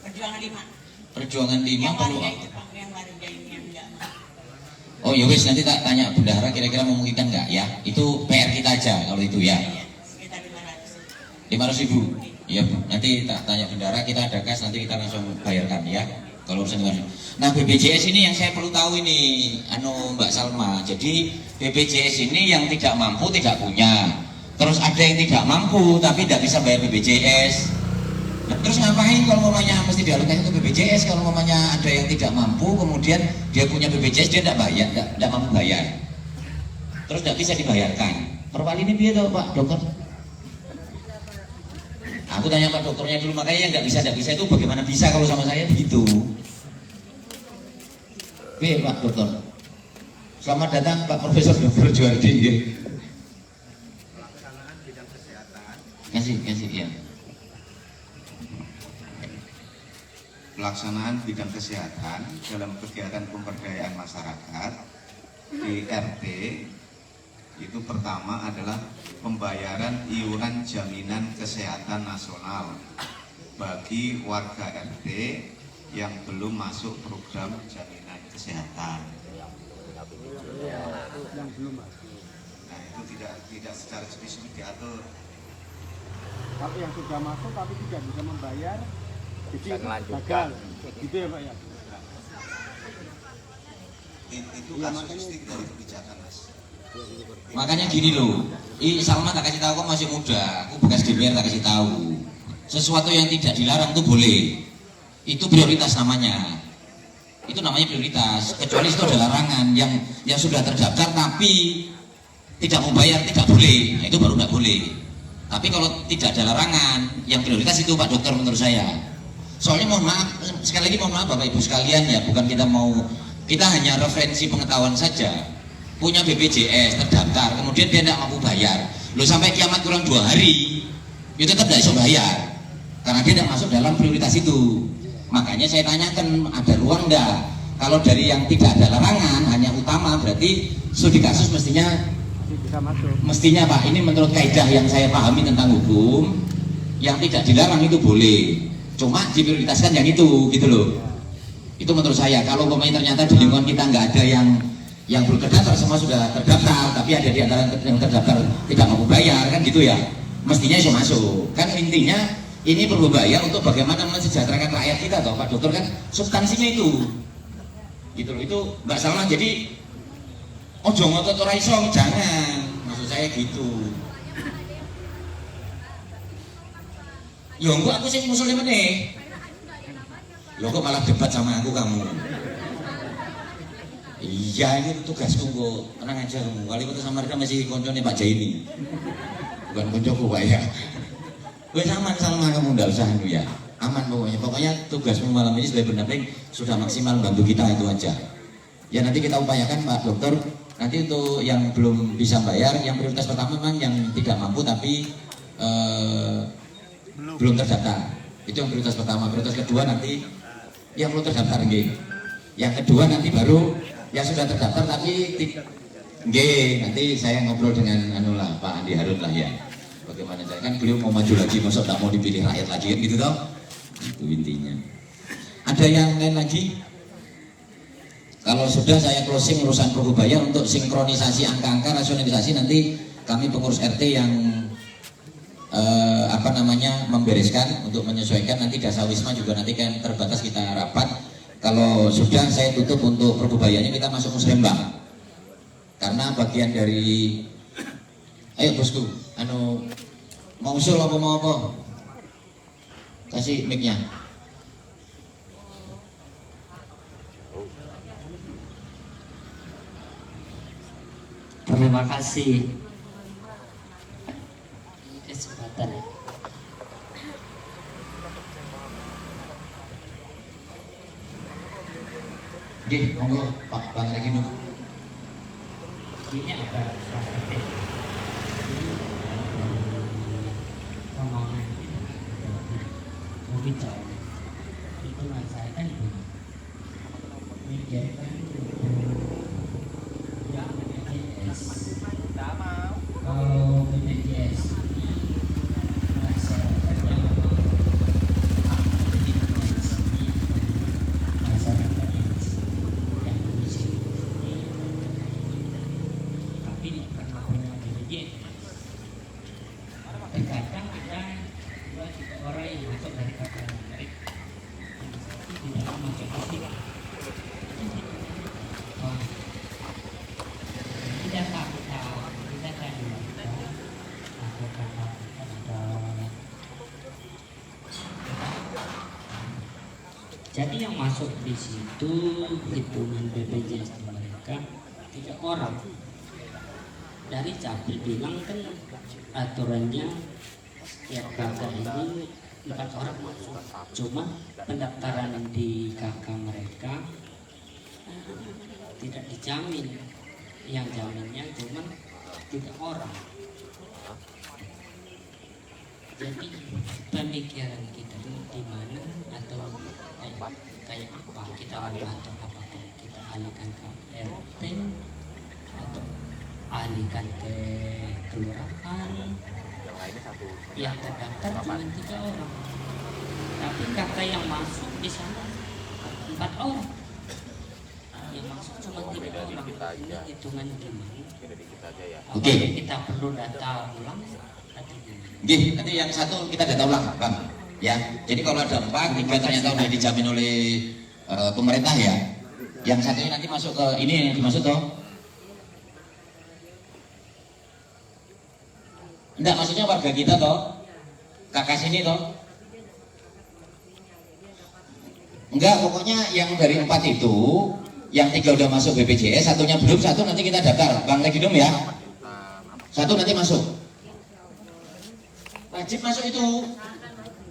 Perjuangan 5. Perjuangan 5 Yang perlu. warga itu Pak, yang warga ini yang enggak mau. Oh ya wis, nanti tak tanya bendahara kira-kira memungkinkan nggak ya? Itu PR kita aja kalau itu ya. Iya, sekitar 500. 500.000. Iya Bu, nanti tak tanya bendahara, kita ada kas nanti kita langsung bayarkan ya. Kalau urusan 500. Nah BPJS ini yang saya perlu tahu ini, Mbak Salma. Jadi BPJS ini yang tidak mampu tidak punya. Terus ada yang tidak mampu tapi tidak bisa bayar BPJS. Nah, terus ngapain kalau mamanya mesti dialokasikan ke BPJS? Kalau mamanya ada yang tidak mampu, kemudian dia punya BPJS dia tidak bayar, tidak mampu bayar. Terus tidak bisa dibayarkan. Perwali ini biar Pak dokter. Aku tanya Pak dokternya dulu, makanya yang nggak bisa itu bagaimana bisa kalau sama saya begitu. Oke Pak dokter. Selamat datang Pak Profesor Dr. Juwardi. Pelaksanaan bidang kesehatan. Kasih ya. Pelaksanaan bidang kesehatan dalam kegiatan pemberdayaan masyarakat di RT itu pertama adalah pembayaran iuran jaminan kesehatan nasional bagi warga RT yang belum masuk program jaminan kesehatan. Nah itu tidak secara spesifik diatur. Tapi yang sudah masuk tapi tidak bisa membayar, jadi Bisa melanjutkan. gitu ya Pak ya. Itu kasusistik dari kebijakan Mas. Makanya gini loh, Salma tak kasih tahu, kok masih muda, aku bekas DPR tak kasih tahu. Sesuatu yang tidak dilarang itu boleh, itu prioritas namanya. Itu namanya prioritas. Kecuali itu ada larangan yang sudah terdaftar tapi tidak membayar tidak boleh, nah, itu baru tidak boleh. Tapi kalau tidak ada larangan, yang prioritas itu Pak Dokter menurut saya. Soalnya mohon maaf, sekali lagi mohon maaf Bapak Ibu sekalian ya, bukan kita hanya referensi pengetahuan saja. Punya BPJS terdaftar, kemudian dia tidak mampu bayar. Loh sampai kiamat kurang 2 hari, itu tetap tidak bisa bayar. Karena dia tidak masuk dalam prioritas itu. Makanya saya tanyakan, ada ruang enggak? Kalau dari yang tidak ada larangan, hanya utama, berarti studi kasus mestinya Bisa masuk. Mestinya Pak, ini menurut kaidah yang saya pahami tentang hukum, yang tidak dilarang itu boleh, cuma diprioritaskan yang itu, gitu loh. Itu menurut saya. Kalau umpamanya ternyata di lingkungan kita nggak ada yang belum terdaftar, semua sudah terdaftar, tapi ada di antara yang terdaftar tidak mampu bayar, kan gitu ya. Mestinya itu masuk. Kan intinya ini berbahaya untuk bagaimana mensejahterakan rakyat kita, toh Pak Dokter, kan substansinya itu, gitu loh. Itu nggak salah. Jadi ojo ngotot ora iso, jangan. Maksud saya gitu. Ya enggak, aku sih musuhnya meneh. Lo kok malah debat sama aku kamu? Iya, ini tugasku kok. Tenang aja kamu. Wali Kota Samarinda masih konconya Pak Jaini. Bukan koncoku Pak ya. Wes aman sama kamu, enggak usah anu ya. Aman pokoknya. Pokoknya tugasmu malam ini sebagai pendamping sudah maksimal bantu kita, itu aja. Ya nanti kita upayakan Pak Dokter. Nanti untuk yang belum bisa bayar, yang prioritas pertama memang yang tidak mampu tapi belum terdaftar. Itu yang prioritas pertama. Prioritas kedua nanti yang belum terdaftar nggih. Yang kedua nanti baru yang sudah terdaftar tapi nggih, nanti saya ngobrol dengan Pak Andi Harun lah ya. Bagaimana saya kan beliau mau maju lagi, masa tak mau dipilih rakyat lagi kan gitu toh. Itu intinya. Ada yang lain lagi? Kalau sudah saya closing urusan Probubaya untuk sinkronisasi angka-angka rasionalisasi, nanti kami pengurus RT yang membereskan untuk menyesuaikan. Nanti Dasa Wisma juga nanti kan terbatas kita rapat. Kalau sudah saya tutup untuk Probubayanya, kita masuk musrembang. Karena bagian dari ayo bosku, mau usul apa mau apa? Kasih mic-nya. Terima kasih kesempatan. Oke, monggo Pak Bang Regino. Ini ada rombongan mungkin jauh itu saya kan itu menjadikan yang BPJS Jadi yang masuk di situ hitungan BPJS mereka 3 orang. Dari Capil bilang kan aturannya setiap kakak ini 4 orang masuk. Cuma pendaftaran di kakak mereka tidak dijamin. Yang jaminnya cuma 3 orang. Jadi pemikiran kita ini di mana atau kayak apa kita atau apa kita alihkan ke RT atau alihkan ke kelurahan. Yang terdaftar cuma 3 orang, tapi kakak yang masuk di sana 4 orang. Yang masuk cuma 3 orang. Ini hitungan gimana? Oke. Kita perlu data ulang atau gimana? Gih, nanti yang satu kita data ulang, Bang. Ya, jadi kalau ada 4, 3 ternyata udah dijamin oleh pemerintah ya. Yang satunya nanti masuk ke ini yang dimaksud toh? Enggak, maksudnya warga kita toh, kakak sini toh? Enggak, pokoknya yang dari 4 itu, yang 3 udah masuk BPJS, satunya belum, satu nanti kita daftar, Bang Legidom ya. Satu nanti masuk. Wajib masuk itu,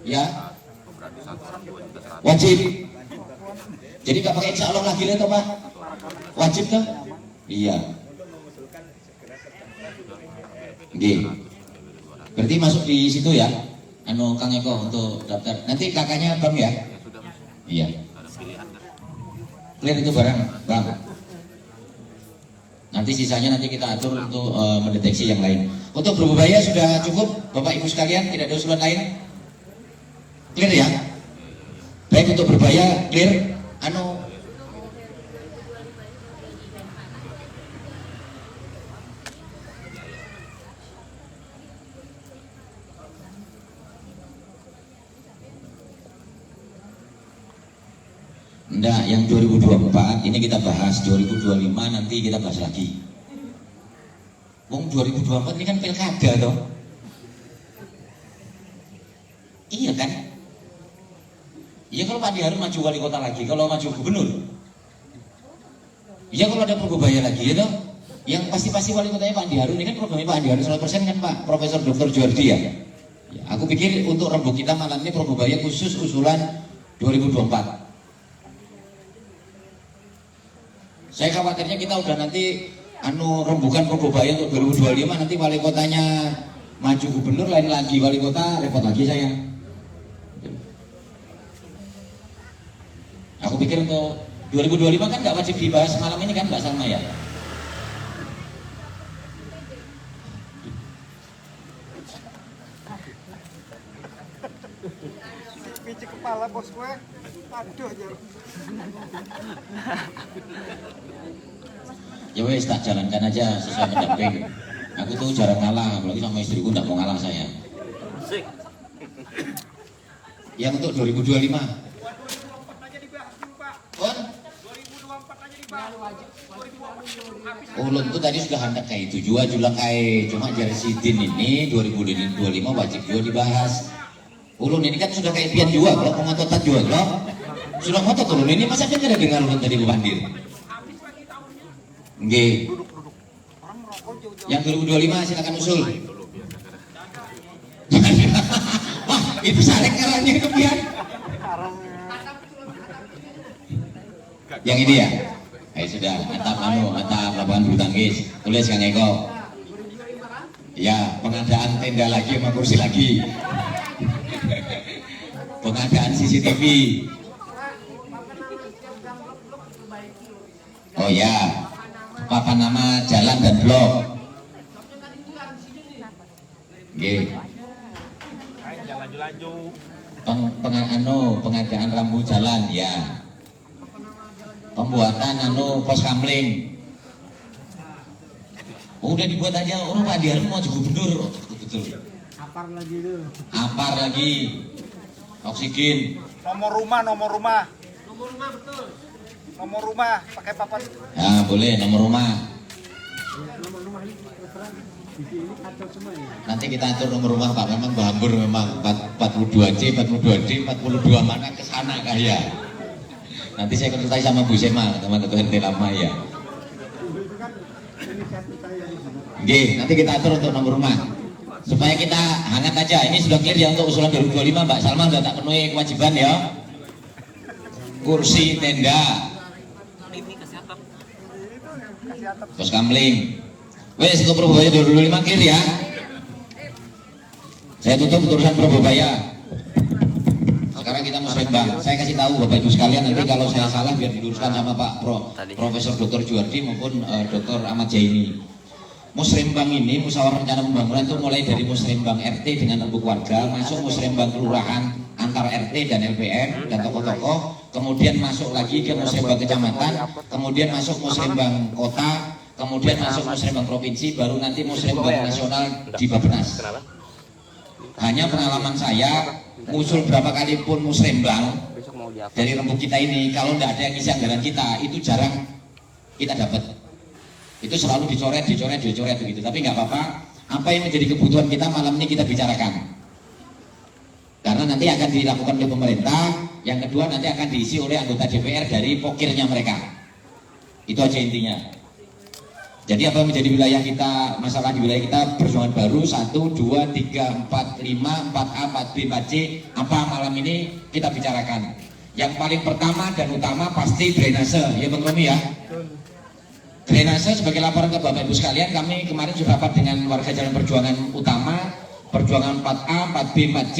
ya. Wajib. Jadi nggak pakai insya Allah lagi toh Pak? Wajib toh? Iya. Oke. Berarti masuk di situ ya, anu Kang Eko untuk daftar. Nanti kakaknya Bang ya? Iya. Clear itu barang, Bang. Nanti sisanya nanti kita atur untuk mendeteksi yang lain. Untuk berbahaya sudah cukup, Bapak Ibu sekalian, tidak ada usulan lain. Clear ya? Baik, untuk berbahaya clear. Anu enggak, yang 2024 ini kita bahas, 2025 nanti kita bahas lagi. Wong 2024 ini kan pilkada toh. Iya kan? Iya, kalau Pak Andi Harun maju wali kota lagi, kalau maju gubernur. Iya, kalau ada Purbaya lagi ya toh. Yang pasti wali kotanya Pak Andi Harun, ini kan programnya Pak Andi Harun 100% kan Pak Profesor Dr. Juardi ya. Ya, aku pikir untuk rembuk kita malam ini Purbaya khusus usulan 2024. Saya khawatirnya kita udah nanti rembukan Purbaya untuk 2025, nanti wali kotanya maju gubernur lain lagi wali kota, repot lagi saya. Aku pikir untuk 2025 kan nggak wajib dibahas malam ini kan Mbak Salma ya. Pici kepala bos gue, aduh ya. Ya wes, tak jalankan aja sesuai pendamping. Aku tuh jarang ngalah, apalagi sama istriku nggak mau ngalah saya. Yang untuk 2025. Ulun tuh tadi sudah hendak kayak itu juga kayak cuma jari sidin ini 2025 wajib juga dibahas. Ulun ini kan sudah kayak pian juga kalau pengototan juga loh. Sudah ngotot ulun ini masa kan ada dengar ulun tadi Bandir. Nggih. Yang 2025 silakan usul. Wah, itu salek karangnya itu pian. Yang ini ya. Sudah, atap lapangan bulu tangkis. Tulis Kang Eko. Ya, pengadaan tenda lagi sama kursi lagi. Pengadaan CCTV. Oh ya, papan nama jalan dan blok. Oke. Pengadaan rambu jalan ya. Pembuatan pos kamling. Udah dibuat aja, Pak Andi Harun mau gubernur. Betul. Apar lagi. Oksigen. Nomor rumah betul. Nomor rumah pakai papan. Ya boleh, nomor rumah. Nanti kita atur nomor rumah Pak, memang Bahambur memang 42C, 42D, 42 mana ke sana kah ya? Nanti saya konsultasi sama Bu Sema, teman ketua RT lama ya. Oke, nanti kita atur untuk nomor rumah supaya kita hangat aja. Ini sudah clear ya untuk usulan 2025. Mbak Salma sudah tak penuhi kewajiban ya. Kursi, tenda, pos kamling. Wes untuk Probobaya 2025 clear ya. Saya tutup urusan Probobaya. Sekarang kita musrembang. Saya kasih tahu Bapak Ibu sekalian, nanti kalau saya salah biar diluruskan sama Pak Profesor Dr. Juwardi maupun Dr. Ahmad Jaini. Musrembang ini, musyawarah rencana pembangunan itu mulai dari musrembang RT dengan rembuk warga, masuk musrembang kelurahan antar RT dan LPM dan tokoh-tokoh, kemudian masuk lagi ke musrembang kecamatan, kemudian masuk musrembang kota, kemudian masuk musrembang provinsi, baru nanti musrembang nasional di Bappenas. Hanya pengalaman saya, musul berapa kali pun musrembang dari rembuk kita ini, kalau tidak ada yang isi anggaran kita, itu jarang kita dapat. Itu selalu dicoret begitu. Tapi nggak apa-apa. Apa yang menjadi kebutuhan kita malam ini kita bicarakan. Karena nanti akan dilakukan oleh pemerintah. Yang kedua nanti akan diisi oleh anggota DPR dari pokirnya mereka. Itu aja intinya. Jadi apa yang menjadi wilayah kita, masalah di wilayah kita Perjuangan Baru 1, 2, 3, 4, 5, 4A, 4B, 4C. Apa malam ini kita bicarakan. Yang paling pertama dan utama pasti drainase. Ya Bang Romi ya. Drainase sebagai laporan ke Bapak Ibu sekalian, kami kemarin sudah rapat dengan warga Jalan Perjuangan Utama, Perjuangan 4A, 4B, 4C.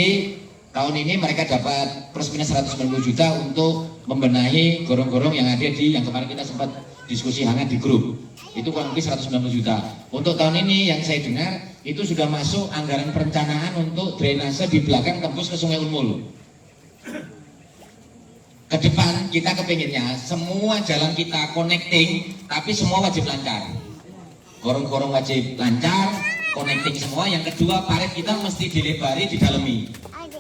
Tahun ini mereka dapat plus minus 190 juta untuk membenahi gorong-gorong yang ada di, yang kemarin kita sempat diskusi hangat di grup. Itu kurang lebih 190 juta. Untuk tahun ini yang saya dengar itu sudah masuk anggaran perencanaan untuk drainase di belakang tembus ke Sungai Unmul. Ke depan kita kepinginnya semua jalan kita connecting, tapi semua wajib lancar. Gorong-gorong wajib lancar, connecting semua. Yang kedua, parit kita mesti dilebari, didalemi.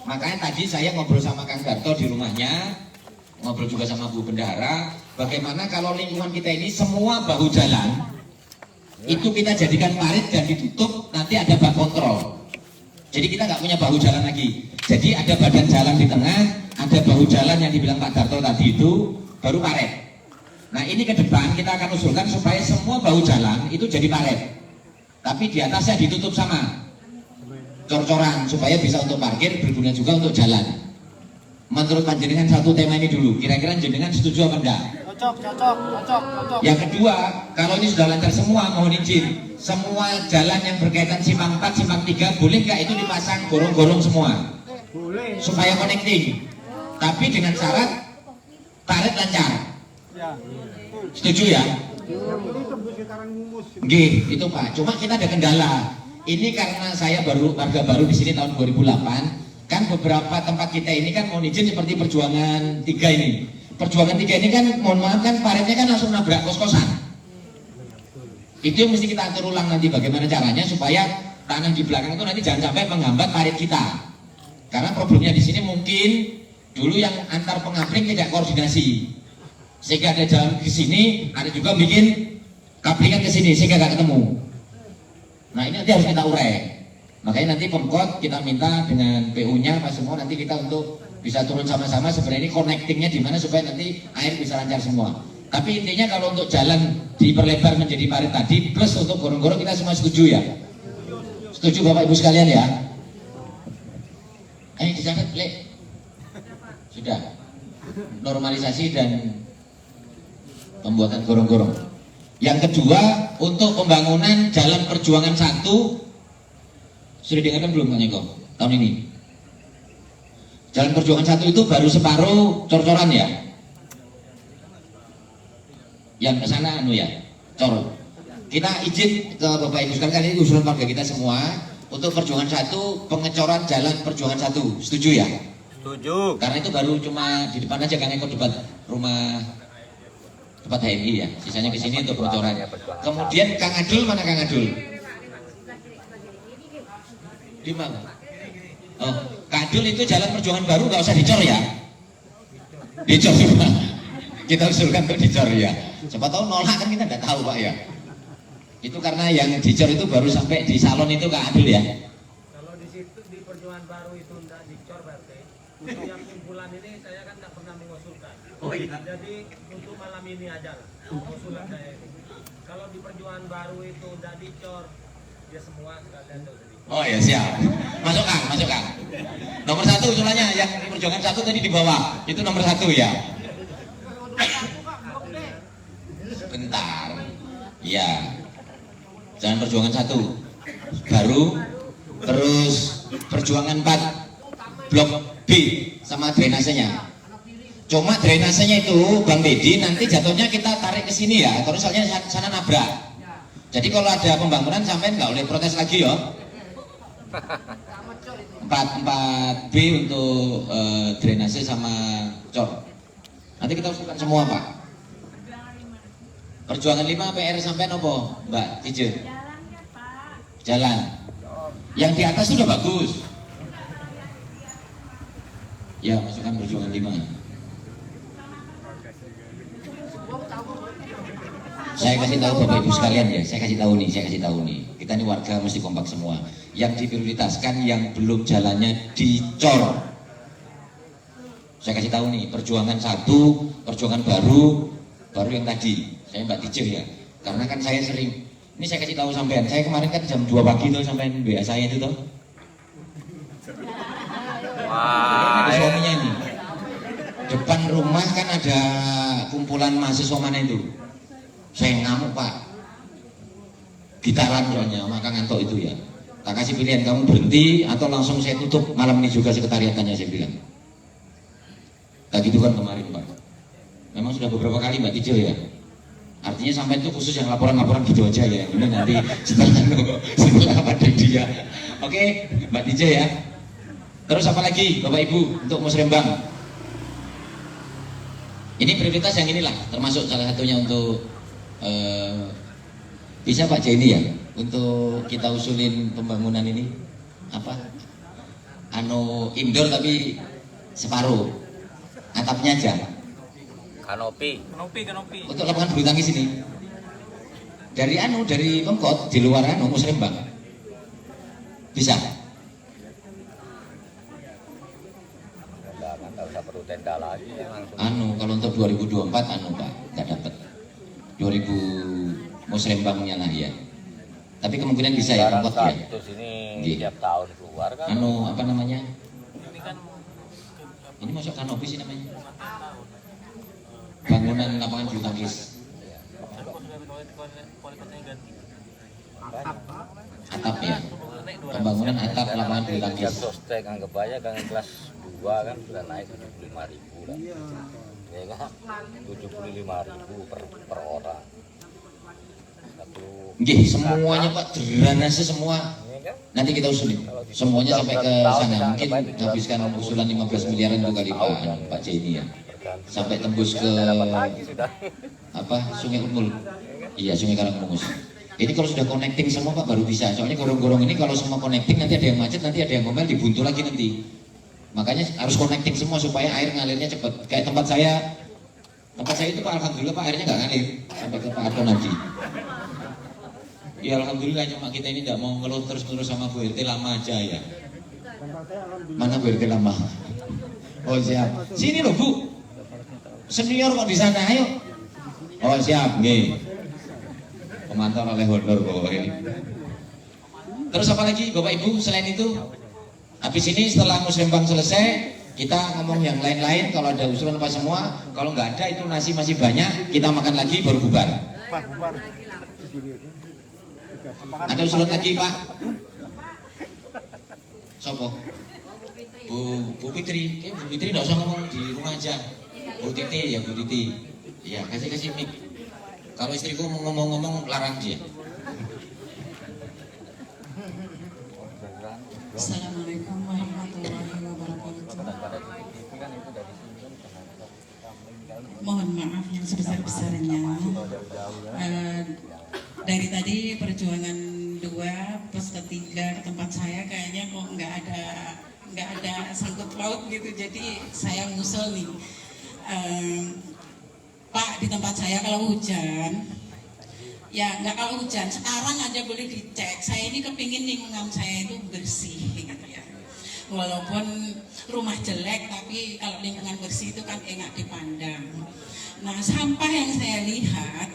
Makanya tadi saya ngobrol sama Kang Darto di rumahnya, ngobrol juga sama Bu Bendahara, bagaimana kalau lingkungan kita ini semua bahu jalan itu kita jadikan parit dan ditutup, nanti ada bak kontrol. Jadi kita nggak punya bahu jalan lagi. Jadi ada badan jalan di tengah, ada bahu jalan yang dibilang Pak Darto tadi itu, baru paret. Nah ini ke depan kita akan usulkan supaya semua bahu jalan itu jadi paret. Tapi di atasnya ditutup sama cor-coran supaya bisa untuk parkir, berguna juga untuk jalan. Menurut panjenengan satu tema ini dulu, kira-kira jenengan setuju apa enggak? Cocok. Yang kedua, kalau ini sudah lancar semua, mohon izin, semua jalan yang berkaitan simpang 4, simpang 3, boleh nggak itu dipasang gorong-gorong semua? Boleh. Supaya connecting. Tapi dengan syarat parit lancar. Setuju ya? Nggih, itu Pak. Cuma kita ada kendala. Ini karena saya warga baru di sini tahun 2008, kan beberapa tempat kita ini kan mohon izin seperti Perjuangan 3 ini. Perjuangan 3 ini kan mohon maaf kan paritnya kan langsung nabrak kos-kosan. Itu yang mesti kita atur ulang nanti bagaimana caranya supaya tanah di belakang itu nanti jangan sampai menghambat parit kita. Karena problemnya di sini mungkin dulu yang antar pengapling tidak koordinasi, sehingga ada jalan ke sini, ada juga bikin kaplingan ke sini sehingga nggak ketemu. Nah ini nanti harus kita urai. Makanya nanti Pemkot kita minta dengan PU-nya Mas semua nanti kita untuk bisa turun sama-sama sebenarnya ini connectingnya di mana supaya nanti air bisa lancar semua. Tapi intinya kalau untuk jalan diperlebar menjadi parit tadi plus untuk gorong-gorong kita semua setuju ya. Setuju Bapak Ibu sekalian ya. Dicatat Le. Sudah. Normalisasi dan pembuatan gorong-gorong. Yang kedua, untuk pembangunan Jalan Perjuangan 1 sudah dengarkan belum Pak Nyeko tahun ini? Jalan Perjuangan 1 itu baru separuh cor-coran ya. Yang ke sana ya, cor. Kita izin ke Bapak Ibu sekalian, ini usulan warga kita semua untuk Perjuangan 1 pengecoran Jalan Perjuangan 1. Setuju ya? Setuju. Karena itu baru cuma di depan aja kan ikut depan rumah tempat HMI ya. Sisanya ke sini untuk pengecoran. Kemudian Kang Adul mana Kang Adul? Di mana? Oh, Kang Adul itu Jalan Perjuangan Baru nggak usah dicor ya. Dicor juga. Kita usulkan untuk dicor ya. Siapa tahu nolak kan kita nggak tahu Pak ya. Itu karena yang dicor itu baru sampai di salon itu Kak Adul ya. Kalau di situ di Perjuangan Baru itu enggak dicor berarti untuk yang bulan ini saya kan nggak pernah mengusulkan. Oh iya. Jadi untuk malam ini aja lah usulan saya ini. Kalau di perjuangan baru itu udah dicor, ya semua sekalian tuh. Oh ya siap. Masukkan. Nomor 1 usulannya yang perjuangan 1 tadi di bawah. Itu nomor 1 ya. Bentar. Ya. Jangan perjuangan 1. Baru. Terus perjuangan 4. Blok B sama drainasenya. Cuma drainasenya itu Bang Dedi nanti jatuhnya kita tarik ke sini ya. Terus soalnya sana nabrak. Jadi kalau ada pembangunan sampai nggak boleh protes lagi ya. 4B untuk drainase sama cor. Nanti kita usulkan semua Pak. Perjuangan 5 PR sampai nopo Mbak Tije? Jalan. Yang di atas sudah bagus. Ya masukkan perjuangan 5. Saya kasih tahu Bapak Ibu sekalian ya, saya kasih tahu nih. Kita ini warga mesti kompak semua. Yang diprioritaskan yang belum jalannya dicor. Saya kasih tahu nih, perjuangan 1, perjuangan baru yang tadi. Saya Mbak Tije ya. Karena kan saya sering, ini saya kasih tahu sampean. Saya kemarin kan jam 2 pagi tuh sampean WA saya itu tuh. Ada suaminya ini. Depan rumah kan ada kumpulan mahasiswa mana itu. Saya ngamuk Pak, gitaran soalnya, maka ngantuk itu ya. Tak kasih pilihan, kamu berhenti atau langsung saya tutup malam ini juga sekretariatannya, saya bilang. Tak gitu kan kemarin Pak. Memang sudah beberapa kali Mbak Tijo ya. Artinya sampai itu khusus yang laporan-laporan gitu aja ya. Ini nanti setelah pada dia. Oke Mbak Tijo ya. Terus apa lagi Bapak Ibu untuk Musrembang? Ini prioritas yang inilah, termasuk salah satunya untuk bisa Pak Jenny ya untuk kita usulin pembangunan ini apa indoor tapi separuh atapnya aja Kanopi untuk lapangan bulu tangkis ini dari Pemkot di luar Musrembang bisa nggak usah perlu tenda lagi ya, langsung. Kalau untuk 2024 Pak nggak dapat 2000 Musrembangnya lah ya. Tapi kemungkinan bisa ya Pemkot ya. Terus ini tiap tahun keluar kan. Apa namanya? Ini masuk kanopi sih namanya. Bangunan lapangan bulu tangkis. Atap ya. Pembangunan atap lapangan bulu tangkis. Tiap sostek anggap aja kan kelas 2 kan sudah naik 75.000 lah. Ya kan? 75.000 per orang. Nggih, semuanya Pak, drainase semua. Nanti kita usulin. Semuanya sampai ke sana. Mungkin habiskan usulan 15 miliaran itu kali Pak Jenny ya. Sampai tembus ke Sungai Unmul. Iya, Sungai Karangmungus. Ini kalau sudah connecting semua Pak baru bisa. Soalnya gorong-gorong ini kalau semua connecting nanti ada yang macet, nanti ada yang ngomel dibuntu lagi nanti. Makanya harus connecting semua supaya air ngalirnya cepat. Kayak tempat saya itu Pak, alhamdulillah Pak airnya nggak ngalir sampai ke Pak Arto nanti. Ya alhamdulillah, cuma kita ini tidak mau ngeluh terus-terus sama Bu RT lama aja ya. Mana Bu RT lama? Oh siap. Sini loh Bu. Senior kok di sana, ayo. Oh siap, nih. Pemantau oleh honor ini. Terus apa lagi Bapak Ibu selain itu? Habis ini setelah Musrembang selesai, kita ngomong yang lain-lain. Kalau ada usulan apa semua, kalau nggak ada itu nasi masih banyak, kita makan lagi baru bubar. Ada usulan lagi Pak? Sopo? Bu Fitri. Bu Fitri nggak usah ngomong di rumah aja. Bu Titi ya Bu Titi. Ya kasih mic. Kalau istriku mau ngomong-ngomong larang dia. Assalamualaikum warahmatullahi wabarakatuh. Mohon maaf yang sebesar-besarnya. Dari tadi perjuangan 2 plus ketiga ke tempat saya kayaknya kok nggak ada sangkut paut gitu. Jadi saya ngusul nih, Pak, di tempat saya kalau hujan, ya nggak kalau hujan, sekarang aja boleh dicek. Saya ini kepingin lingkungan saya itu bersih gitu ya. Walaupun rumah jelek tapi kalau lingkungan bersih itu kan enak dipandang. Nah, sampah yang saya lihat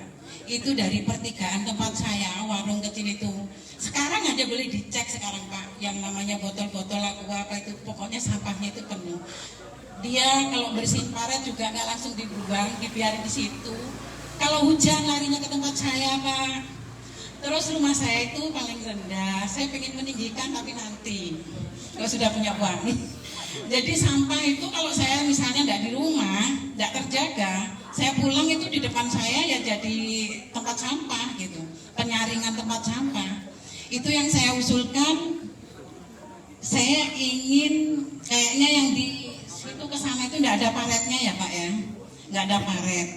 itu dari pertigaan tempat saya, warung kecil itu. Sekarang aja boleh dicek sekarang Pak, yang namanya botol-botol aqua apa itu, pokoknya sampahnya itu penuh. Dia kalau bersihin paret juga nggak langsung dibuang, dibiarin di situ. Kalau hujan larinya ke tempat saya Pak. Terus rumah saya itu paling rendah, saya pengen meninggikan tapi nanti kalau sudah punya uang. Jadi sampah itu kalau saya misalnya nggak di rumah, nggak terjaga, saya pulang itu di depan saya ya jadi tempat sampah gitu, penyaringan tempat sampah. Itu yang saya usulkan. Saya ingin kayaknya yang di situ ke sana itu nggak ada paretnya ya Pak ya, nggak ada paret.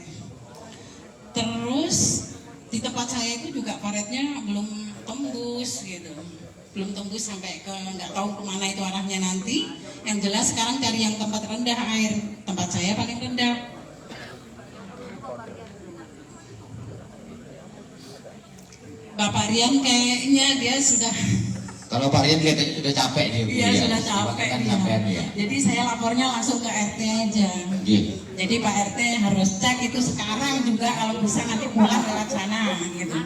Terus di tempat saya itu juga paretnya belum tembus gitu, belum tembus sampai ke nggak tahu kemana itu arahnya nanti. Yang jelas sekarang cari yang tempat rendah air, tempat saya paling rendah. Bapak Rian kayaknya dia sudah. Kalau Pak Rian kayaknya sudah capek nih. Iya sudah capek kan dia. sampean ya. Jadi saya lapornya langsung ke RT aja. Jadi Pak RT harus cek itu sekarang juga kalau bisa nanti pulang lewat sana gitu.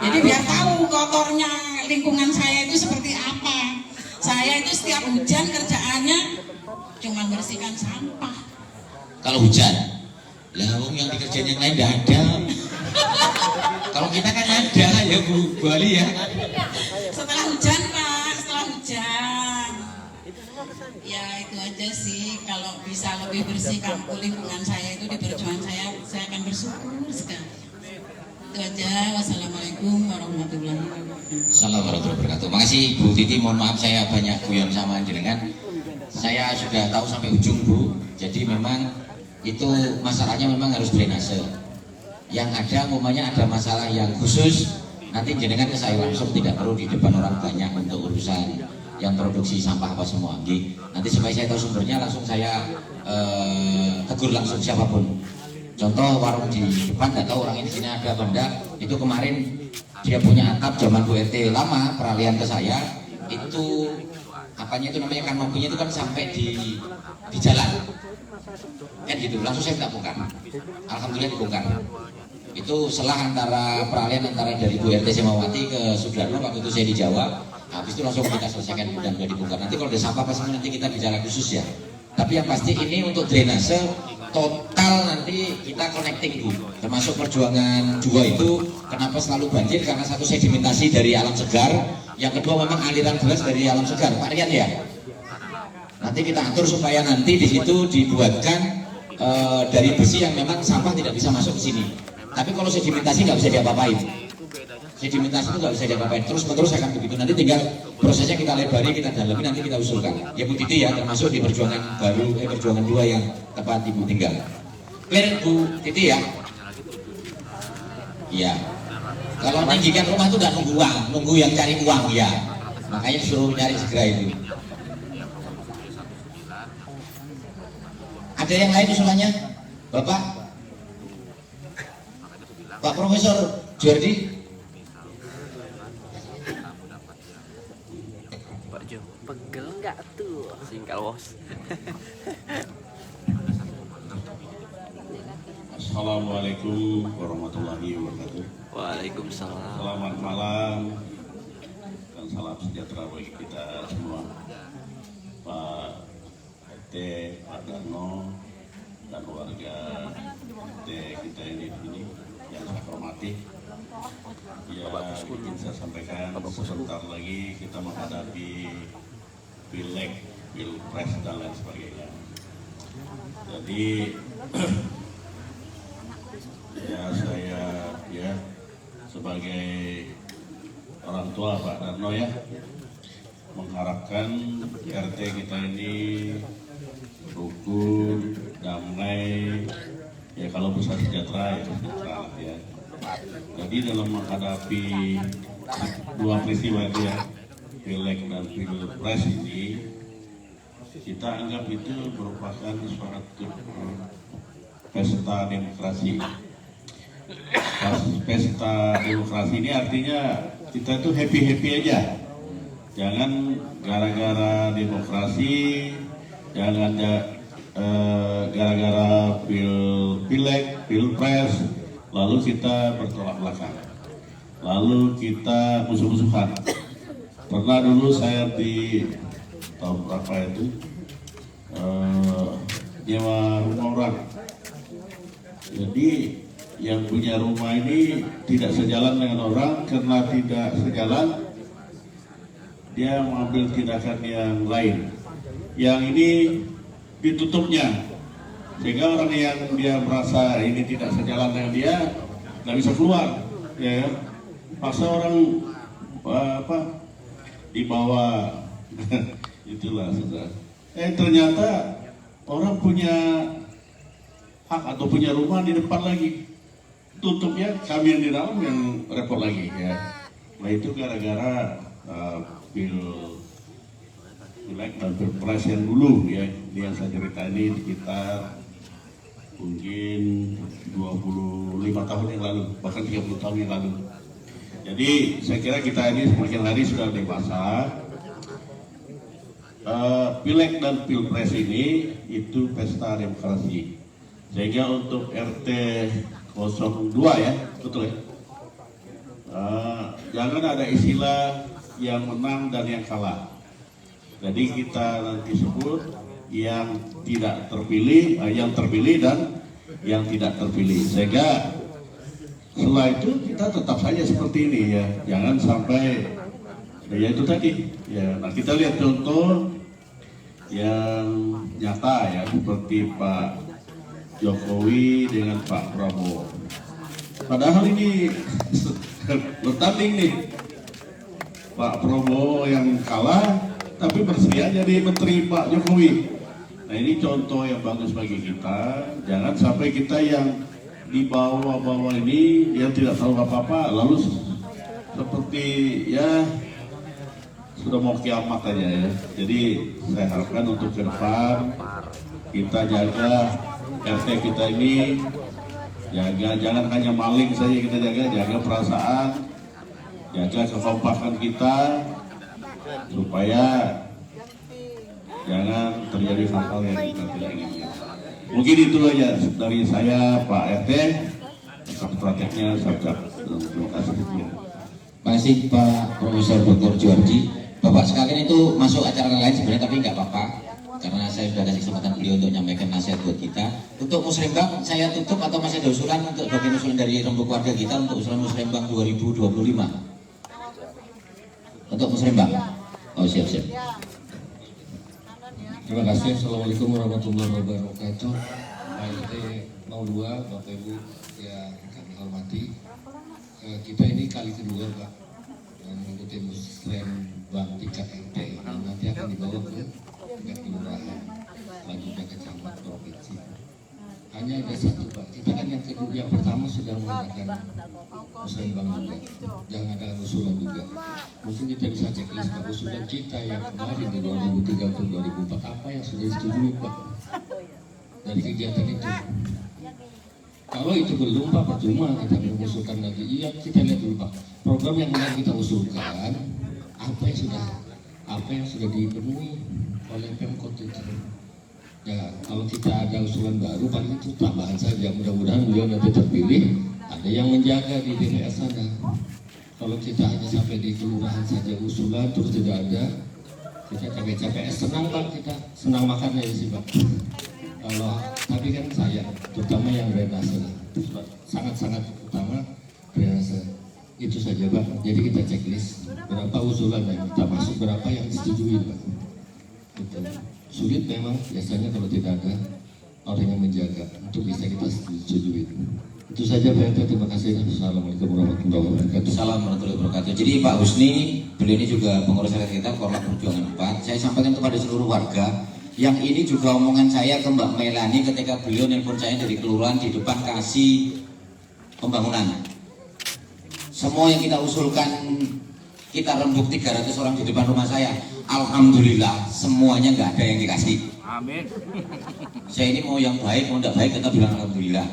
Jadi biar tahu kotornya lingkungan saya itu seperti apa. Saya itu setiap hujan kerjaannya cuma bersihkan sampah. Kalau hujan, lah yang dikerjain yang lain nggak ada. Kalau kita kan ada ya Bu Bali ya. Setelah hujan Pak, setelah hujan. Ya itu aja sih, kalau bisa lebih bersih kampung lingkungan saya itu di perjuangan saya akan bersyukur sekali. Itu aja. Wassalamualaikum warahmatullahi wabarakatuh. Assalamualaikum warahmatullahi wabarakatuh. Makasih Bu Titi, mohon maaf saya banyak guyon sama jenengan. Saya sudah tahu sampai ujung Bu. Jadi memang itu masalahnya memang harus drainase. Yang ada umumnya ada masalah yang khusus, nanti jenengan ke saya langsung, tidak perlu di depan orang banyak untuk urusan yang produksi sampah apa semua. Nanti supaya saya tahu sumbernya langsung saya tegur langsung siapapun. Contoh warung di depan, nggak tahu orang ini sini ada benda, itu kemarin dia punya atap zaman Bu RT lama peralihan ke saya, itu apanya itu namanya kanopinya itu kan sampai di jalan kan gitu, langsung saya minta bongkar. Alhamdulillah dibongkar. Itu selah antara peralihan antara dari Bu RT Semawati ke Sudarno, waktu itu saya di Jawa. Habis itu langsung kita selesaikan dan sudah dibongkar. Nanti kalau ada sampah apa semua nanti kita bicara khusus ya. Tapi yang pasti ini untuk drainase total nanti kita connecting Bu. Termasuk perjuangan 2 itu kenapa selalu banjir, karena satu sedimentasi dari alam segar, yang kedua memang aliran deras dari alam segar. Pak Rian ya. Nanti kita atur supaya nanti di situ dibuatkan dari besi yang memang sampah tidak bisa masuk ke sini. Tapi kalau sedimentasi nggak bisa diapa-apain. Sedimentasi itu nggak bisa diapa-apain. Terus-menerus akan begitu. Nanti tinggal prosesnya kita lebari, kita dalami, nanti kita usulkan. Ya Bu Titi ya, termasuk di perjuangan baru, perjuangan 2 yang tepat Ibu tinggal. Clear Bu Titi ya? Iya. Kalau meninggikan rumah itu udah nunggu uang, nunggu yang cari uang ya. Makanya suruh nyari segera itu. Ada yang lain usulannya? Bapak? Pak Profesor Jordi? Pak Jo, pegel nggak tuh? Singkal bos. Assalamualaikum warahmatullahi wabarakatuh. Waalaikumsalam. Selamat malam dan salam sejahtera bagi kita semua. Pak RT, Pak Darno, dan warga RT kita ini yang saya hormati. Ya, ingin saya sampaikan sebentar lagi kita menghadapi Pileg, Pilpres dan lain sebagainya. Jadi ya saya ya sebagai orang tua Pak Darno ya mengharapkan RT kita ini rukun, damai, ya kalau bisa sejahtera ya sejahtera ya. Jadi dalam menghadapi 2 peristiwa itu ya, Pileg dan Pilpres ini, kita anggap itu merupakan suatu pesta demokrasi. Pesta demokrasi ini artinya kita tuh happy-happy aja. Jangan gara-gara demokrasi jangan gara-gara pileg, pilpres, lalu kita bertolak belakang, lalu kita musuh-musuhan. Pernah dulu saya di tahun berapa itu nyewa rumah orang. Jadi yang punya rumah ini tidak sejalan dengan orang, karena tidak sejalan dia mengambil tindakan yang lain. Yang ini ditutupnya, sehingga orang yang dia merasa ini tidak sejalan dengan dia nggak bisa keluar, ya. Paksa orang dibawa itulah saudara. Ternyata orang punya hak atau punya rumah di depan lagi, tutupnya kami yang di dalam yang repot lagi, ya. Nah itu gara-gara pileg dan pilpres yang dulu, ya. Ini yang saya cerita ini sekitar mungkin 25 tahun yang lalu, bahkan 30 tahun yang lalu. Jadi saya kira kita ini semakin hari sudah dewasa. Pileg dan pilpres ini itu pesta demokrasi. Sehingga untuk RT 02 ya, betul ya. Jangan ada istilah yang menang dan yang kalah. Jadi kita nanti sebut yang tidak terpilih, yang terpilih dan yang tidak terpilih. Sehingga setelah itu kita tetap saja seperti ini, ya. Jangan sampai ya itu tadi. Ya, nah kita lihat contoh yang nyata ya, seperti Pak Jokowi dengan Pak Prabowo. Padahal ini bertanding nih. Pak Prabowo yang kalah tapi bersedia jadi menteri Pak Jokowi. Nah ini contoh yang bagus bagi kita. Jangan sampai kita yang di bawah-bawah ini yang tidak tahu apa-apa lalu seperti ya sudah mau kiamat aja, ya. Jadi saya harapkan untuk ke depan kita jaga RT kita ini, jangan hanya maling saja kita jaga perasaan, jaga kekompakan kita supaya jangan terjadi hal-hal yang kita tidak inginkan. Mungkin itu aja dari saya Pak RT. Prakteknya saya ucapkan terima kasih. Terima kasih Pak Profesor Dr. Juwardi. Bapak sekalian itu masuk acara lain sebenarnya, tapi nggak apa-apa karena saya sudah kasih kesempatan beliau untuk menyampaikan nasihat buat kita. Untuk Musrembang saya tutup atau masih ada usulan untuk bagian usulan dari rembuk warga kita untuk usulan Musrembang 2025 untuk Musrembang. Oh siap. Terima kasih. Assalamualaikum warahmatullahi wabarakatuh. RT 02 Bapak Ibu yang kami hormati, kita ini kali kedua Pak mengikuti Musrembang tingkat RT yang nanti akan dibawa ke tingkat kelurahan, selanjutnya ke camat, provinsi. Hanya ada satu Pak, kita kan yang kedua, yang pertama sudah mengadakan Musrembang juga, jangan ada usulan juga. Mungkin kita bisa checklist Pak, usulan kita yang kemarin di 2003 atau 2004 apa yang sudah disetujui Pak dari kegiatan itu. Kalau itu belum Pak, percuma kita mengusulkan lagi. Iya, kita lihat dulu Pak, program yang kemarin kita usulkan apa yang sudah dipenuhi oleh Pemkot itu. Ya, kalau kita ada usulan baru paling itu tambahan saja. Mudah-mudahan beliau nanti terpilih ada yang menjaga di DPR sana. Kalau kita hanya sampai di kelurahan saja usulan terus tidak ada, kita capek-capek. Senang Pak, kita senang makannya sih Pak. Kalau tapi kan saya, terutama yang drainase, sangat-sangat utama drainase. Itu saja Pak. Jadi kita checklist berapa usulan yang kita masuk, berapa yang disetujui Pak. Gitu. Sulit memang biasanya kalau tidak ada orang yang menjaga, untuk bisa kita setujui. Itu saja Pak. Terima kasih. Assalamualaikum warahmatullahi wabarakatuh. Assalamualaikum warahmatullahi wabarakatuh. Jadi Pak Husni, beliau ini juga pengurus RT kita Korlap Perjuangan 4. Saya sampaikan kepada seluruh warga. Yang ini juga omongan saya ke Mbak Melani ketika beliau nelpon saya dari kelurahan di depan kasih pembangunan. Semua yang kita usulkan, kita rembuk 300 orang di depan rumah saya. Alhamdulillah semuanya nggak ada yang dikasih. Amin. Saya ini mau yang baik, mau tidak baik kita bilang alhamdulillah.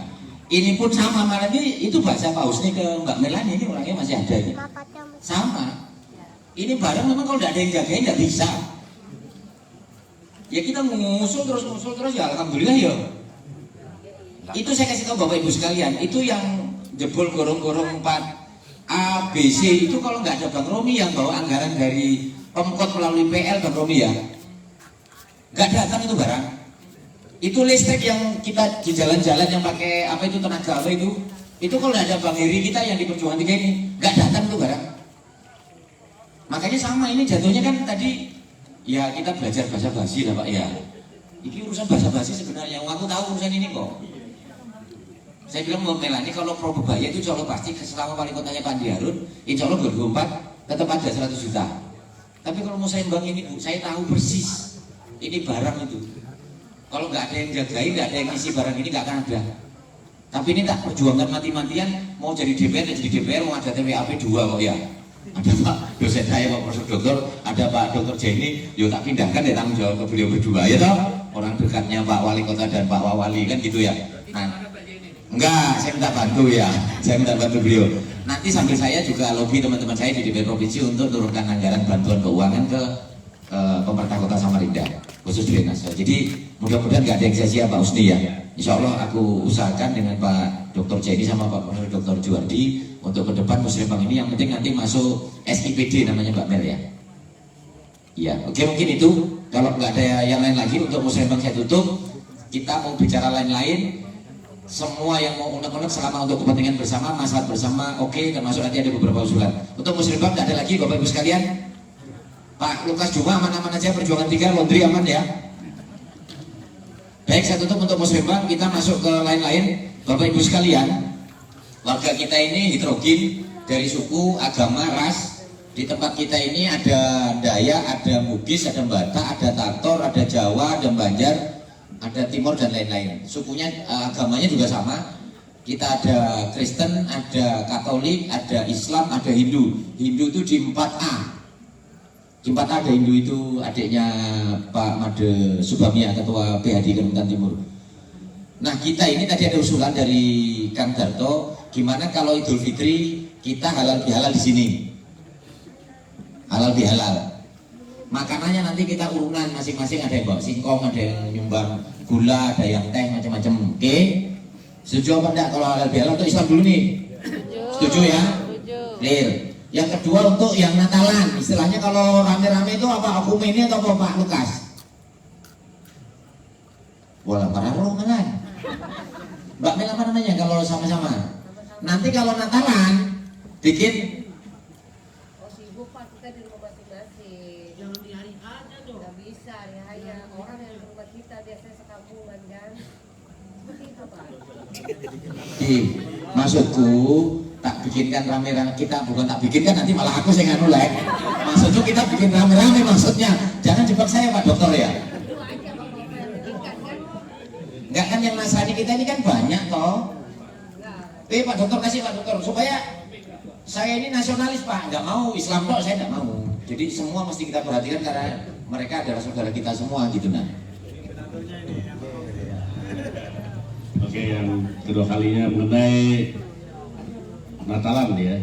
Ini pun sama malah ini itu bahasa Pak Husni ke Mbak Melani, ini orangnya masih ada ini. Sama. Ini barang memang kalau tidak ada yang jagain nggak bisa. Ya kita ngusul terus ya alhamdulillah ya. Itu saya kasih tahu Bapak Ibu sekalian, itu yang jebol gorong-gorong 4 A, B, C itu kalau nggak ada Bang Romi yang bawa anggaran dari Pemkot melalui PL Bang Romi ya, nggak datang itu barang. Itu listrik yang kita di jalan-jalan yang pakai apa itu tenaga apa itu kalau nggak ada Bang Heri kita yang di Perjuangan 3 ini nggak datang itu barang. Makanya sama ini jatuhnya kan tadi ya kita belajar bahasa basi lah Pak ya. Ini urusan bahasa basi sebenarnya, aku tahu urusan ini kok. Saya bilang mau Melani kalau Probebaya itu insya Allah pasti selama wali kotanya Pak Andi Harun, insya Allah 2024 tetap ada 100 juta. Tapi kalau mau saya bank ini Bu, saya tahu persis ini barang itu. Kalau nggak ada yang jagain, nggak ada yang isi barang ini nggak akan ada. Tapi ini tak perjuangkan mati-matian mau jadi DPR dan jadi DPR mau ada TWAP 2 kok ya. Ada Pak dosen saya Pak Profesor Doktor, ada Pak Dokter Jenny, yo tak pindahkan ya tanggung jawab ke beliau berdua ya toh. Orang dekatnya Pak Wali Kota dan Pak Wawali kan gitu ya. Nah, enggak, saya minta bantu ya, saya minta bantu beliau. Nanti sambil saya juga lobby teman-teman saya di DPR Provinsi untuk turunkan anggaran bantuan keuangan ke pemerintah Kota Samarinda, khusus drainase. Jadi mudah-mudahan nggak ada yang sia-sia Pak Usni ya. Insya Allah aku usahakan dengan Pak Dr. Jenny sama Pak Profesor Dr. Juwardi untuk ke depan musrembang ini yang penting nanti masuk SIPD namanya Mbak Mel ya. Iya, oke mungkin itu. Kalau nggak ada yang lain lagi untuk musrembang saya tutup. Kita mau bicara lain-lain. Semua yang mau unek-unek selama untuk kepentingan bersama, maslahat bersama, oke, termasuk nanti ada beberapa usulan. Untuk musrembang tidak ada lagi Bapak Ibu sekalian. Pak Lukas Juma aman-aman aja, Perjuangan 3, laundry aman ya. Baik, saya tutup untuk musrembang, kita masuk ke lain-lain. Bapak Ibu sekalian, warga kita ini heterogen dari suku, agama, ras. Di tempat kita ini ada Dayak, ada Bugis, ada Batak, ada Tator, ada Jawa, ada Banjar, ada Timur dan lain-lain. Sukunya, agamanya juga sama. Kita ada Kristen, ada Katolik, ada Islam, ada Hindu. Hindu itu di 4A. Di 4A ada Hindu itu adiknya Pak Made Subamia, Ketua PHD Kalimantan Timur. Nah kita ini tadi ada usulan dari Kang Darto, gimana kalau Idul Fitri kita halal bihalal di sini, halal bihalal. Makanannya nanti kita urunan masing-masing, ada yang bawa singkong, ada yang nyumbang gula, ada yang teh, macam-macam. Oke, setuju apa enggak kalau halal bihalal? Untuk Islam dulu nih, setuju ya? Clear. Yang kedua untuk yang Natalan, istilahnya kalau rame-rame itu apa? Aku ini atau apa Pak Lukas? Walau para romanan. Mbak Mel apa namanya kalau sama-sama? Nanti kalau Natalan bikin sibuk Pak, kita di rumah masing-masing. Jangan di hari aja dong. Gak bisa, ya hanya orang yang di rumah kita biasanya sekampungan kan. Seperti itu Pak. Maksudku tak bikinkan rame-rame, kita bukan tak bikinkan nanti malah aku yang nulek. Maksudku kita bikin rame-rame maksudnya. Jangan jebak saya Pak Dokter ya. Enggak kan yang Nasrani kita ini kan banyak toh. Pak Dokter kasih Pak Dokter supaya saya ini nasionalis Pak, nggak mau Islam kok saya nggak mau. Jadi semua mesti kita perhatikan karena mereka adalah saudara kita semua gitu nah. Oke, yang kedua kalinya mengenai Natalan ya.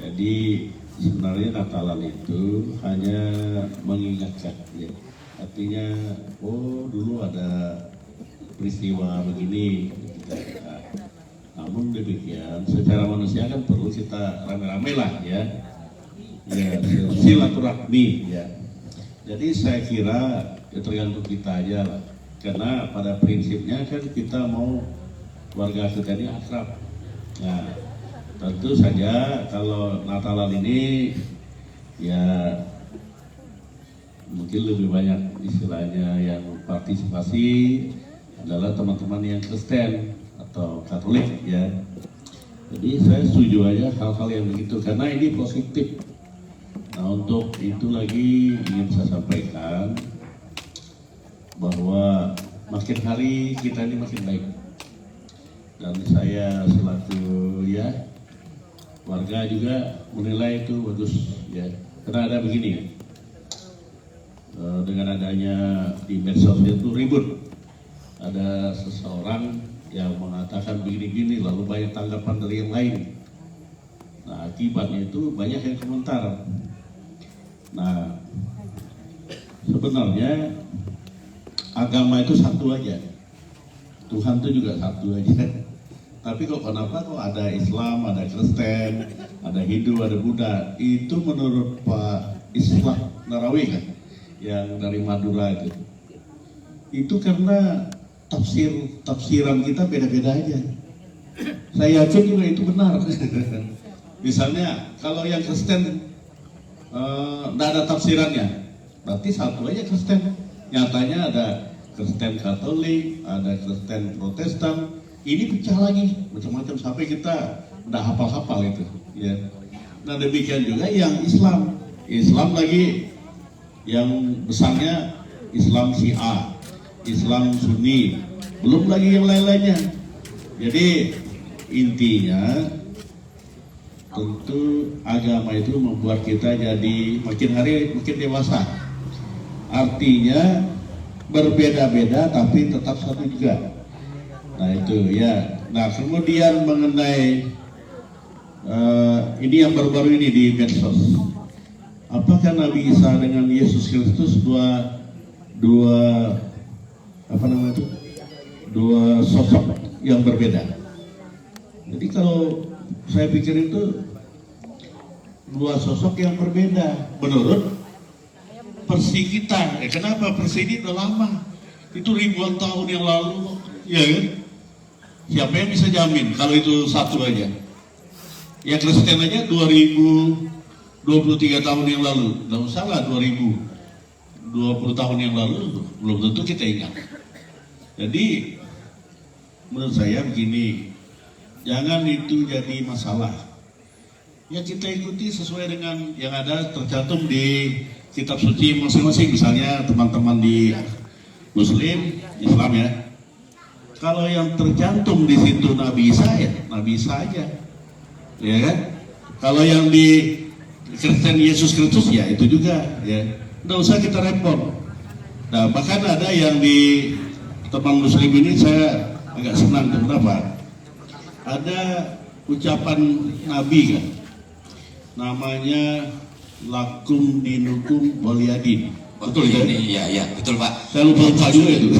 Jadi sebenarnya Natalan itu hanya mengingatkan ya. Artinya, oh dulu ada peristiwa begini. Namun demikian, secara manusia kan perlu kita rame-rame lah ya. Ya, silaturahmi ya. Jadi saya kira ya tergantung kita aja lah. Karena pada prinsipnya kan kita mau warga kita ini akrab. Nah, tentu saja kalau Natalan ini ya mungkin lebih banyak istilahnya yang partisipasi adalah teman-teman yang Kristen atau Katolik ya. Jadi saya setuju aja hal-hal yang begitu karena ini positif. Nah untuk itu lagi ingin saya sampaikan bahwa makin hari kita ini makin baik. Dan saya selaku ya warga juga menilai itu bagus ya. Karena ada begini, dengan adanya di medsos itu ribut, ada seseorang yang mengatakan begini-gini lalu banyak tanggapan dari yang lain. Nah akibatnya itu banyak yang komentar. Nah sebenarnya agama itu satu aja, Tuhan itu juga satu aja. Tapi kok kenapa kok ada Islam, ada Kristen, ada Hindu, ada Buddha? Itu menurut Pak Islam Narawi kan, yang dari Madura itu. Itu karena tafsiran kita beda-beda aja. Saya yakin juga itu benar. Misalnya kalau yang Kristen tidak ada tafsirannya, berarti satu aja Kristen. Nyatanya ada Kristen Katolik, ada Kristen Protestan. Ini pecah lagi macam-macam sampai kita udah hafal-hafal itu. Ya. Nah demikian juga yang Islam. Islam lagi yang besarnya Islam Syiah, Islam Sunni, belum lagi yang lain-lainnya. Jadi intinya tentu agama itu membuat kita jadi makin hari makin dewasa. Artinya berbeda-beda tapi tetap satu juga. Nah itu ya. Nah kemudian mengenai ini yang baru-baru ini di medsos. Apakah Nabi Isa dengan Yesus Kristus dua sosok yang berbeda? Jadi kalau saya pikir itu dua sosok yang berbeda menurut versi kita. Kenapa versi ini udah lama? Itu ribuan tahun yang lalu, ya kan? Siapa yang bisa jamin kalau itu satu aja? Ya Kristen aja 2023 tahun yang lalu, nggak usah lah 2020 tahun yang lalu, belum tentu kita ingat. Jadi menurut saya begini, jangan itu jadi masalah. Ya kita ikuti sesuai dengan yang ada tercantum di kitab suci masing-masing. Misalnya teman-teman di Muslim, Islam ya. Kalau yang tercantum di situ Nabi Isa ya Nabi Isa aja, ya kan? Kalau yang di Kristen Yesus Kristus ya itu juga, ya. Nggak usah kita repot. Nah bahkan ada yang di teman Muslim ini saya agak senang. Kenapa? Ada ucapan Nabi kan, namanya lakum dinukum waliyadin. Betul ya? Iya, betul Pak. Saya lupa juga itu.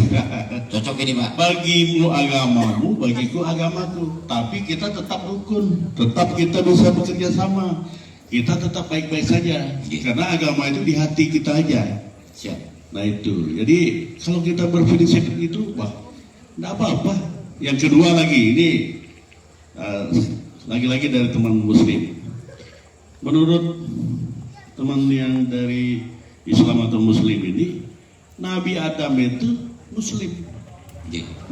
Cocok ini Pak. Bagimu agamamu, bagiku agamaku. Tapi kita tetap rukun, tetap kita bisa bekerja sama. Kita tetap baik-baik saja. Karena agama itu di hati kita aja. Siap. Nah itu. Jadi kalau kita berprinsip itu, wah, enggak apa-apa. Yang kedua lagi, ini lagi-lagi dari teman Muslim. Menurut teman yang dari Islam atau Muslim ini, Nabi Adam itu Muslim,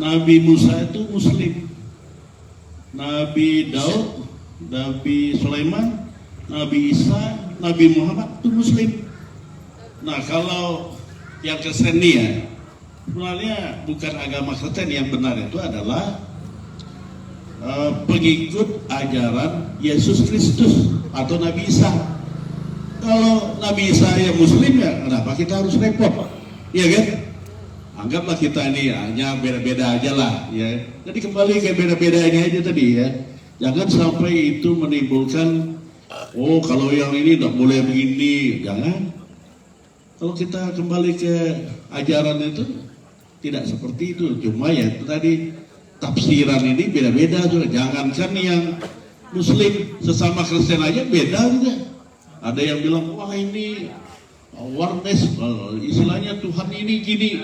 Nabi Musa itu Muslim, Nabi Daud, Nabi Sulaiman, Nabi Isa, Nabi Muhammad itu Muslim. Nah kalau yang Kristen ini ya, sebenarnya bukan agama Kristen yang benar, itu adalah pengikut ajaran Yesus Kristus atau Nabi Isa. Kalau Nabi Isa yang Muslim ya kenapa kita harus repot? Iya kan? Anggaplah kita ini hanya beda-beda aja lah ya. Jadi kembali ke beda-beda ini aja tadi ya. Jangan sampai itu menimbulkan oh kalau yang ini tidak boleh begini. Jangan. Kalau kita kembali ke ajaran itu tidak seperti itu. Cuma ya itu tadi tafsiran ini beda-beda juga. Jangankan yang Muslim sesama Kristen aja beda juga. Ada yang bilang, wah ini awareness, istilahnya Tuhan ini gini.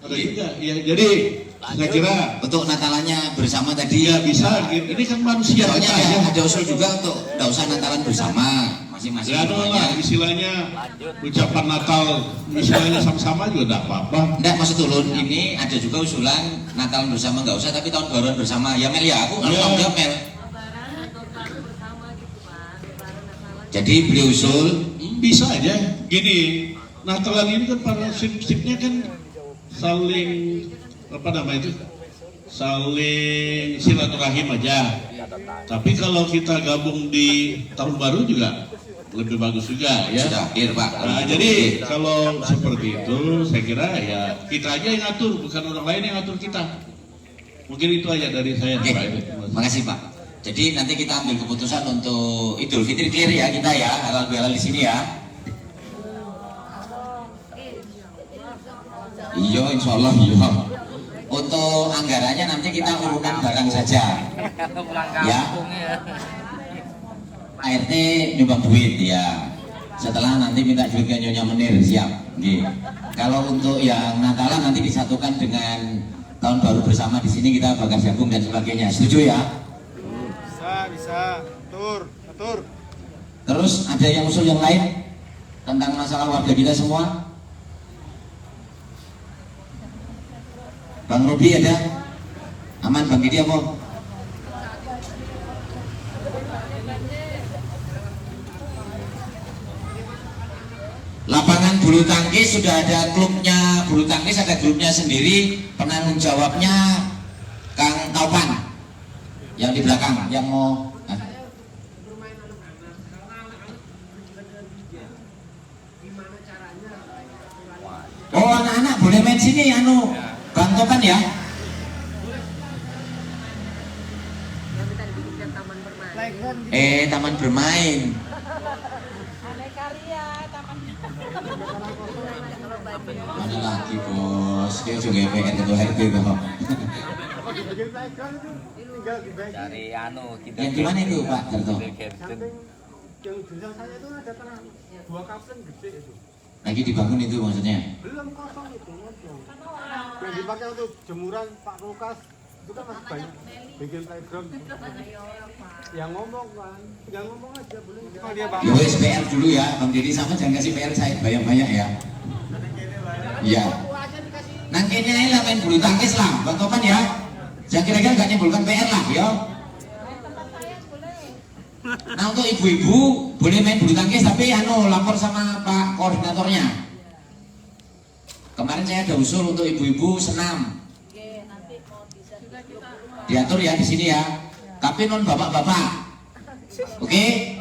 Ada juga, ya. Jadi saya kira untuk Natalannya bersama tadi ya bisa. Ini kan manusia. Soalnya ada usul juga untuk nggak usah Natalan bersama, masing-masing. Ya lah, istilahnya ucapan Natal, istilahnya sama-sama juga tidak apa-apa. Enggak, maksud ulun ini ada juga usulan Natalan bersama nggak usah, tapi tahun baruan bersama. Ya Mel ya, aku nggak ya Mel. Jadi beliau usul bisa aja gini, Natalan ini kan pada prinsipnya kan saling apa nama itu, saling silaturahim aja. Tapi kalau kita gabung di tahun baru juga lebih bagus juga ya. Sudah akhir Pak. Nah, jadi kalau seperti itu saya kira ya kita aja yang ngatur, bukan orang lain yang ngatur kita. Mungkin itu aja dari saya. Oke. Makasih Pak. Jadi nanti kita ambil keputusan untuk Idul Fitri clear ya kita ya, halal bihalal di sini ya. Iya, insya Allah iya. Untuk anggarannya nanti kita urunan barang saja. Ya. ART nyumbang duit ya. Setelah nanti minta duit ke Nyonya Menir, siap. Oke. Kalau untuk yang Natalan nanti disatukan dengan tahun baru bersama di sini, kita bakar jagung dan sebagainya. Setuju ya? Bisa. Atur. Terus ada yang usul yang lain tentang masalah warga kita semua? Bang Robi ada? Aman Bang Gidi apa? Lapangan bulu tangkis sudah ada klubnya bulu tangkis, ada grupnya sendiri, penanggung jawabnya Kang Taupan yang di belakang yang mau. Oh, anak-anak boleh main sini Bang Topan ya. Taman bermain. Mana lagi bos? Dia juga PR ketua RT kok. Dari kita. Yang gimana itu Pak Darto? Yang bilang saya itu ada tanah 2 kapten gede itu. Lagi dibangun itu maksudnya? Belum, kosong itu. Yang dipakai untuk jemuran Pak Lukas itu kan masih banyak bikin playground. Yang ngomong aja boleh. Oh, dia Ya wes PR dulu ya Bang Didi, sama jangan kasih PR saya banyak-banyak ya. Iya. Nang kene ae lah main bulu tangkis lah Bang Topan ya. Jangan kira-kira nggak nimbulkan PR lah ya. Nah untuk ibu-ibu boleh main bulu tangkis tapi lapor sama Pak koordinatornya. Kemarin saya ada usul untuk ibu-ibu senam. Diatur ya di sini ya. Tapi non bapak-bapak. Oke?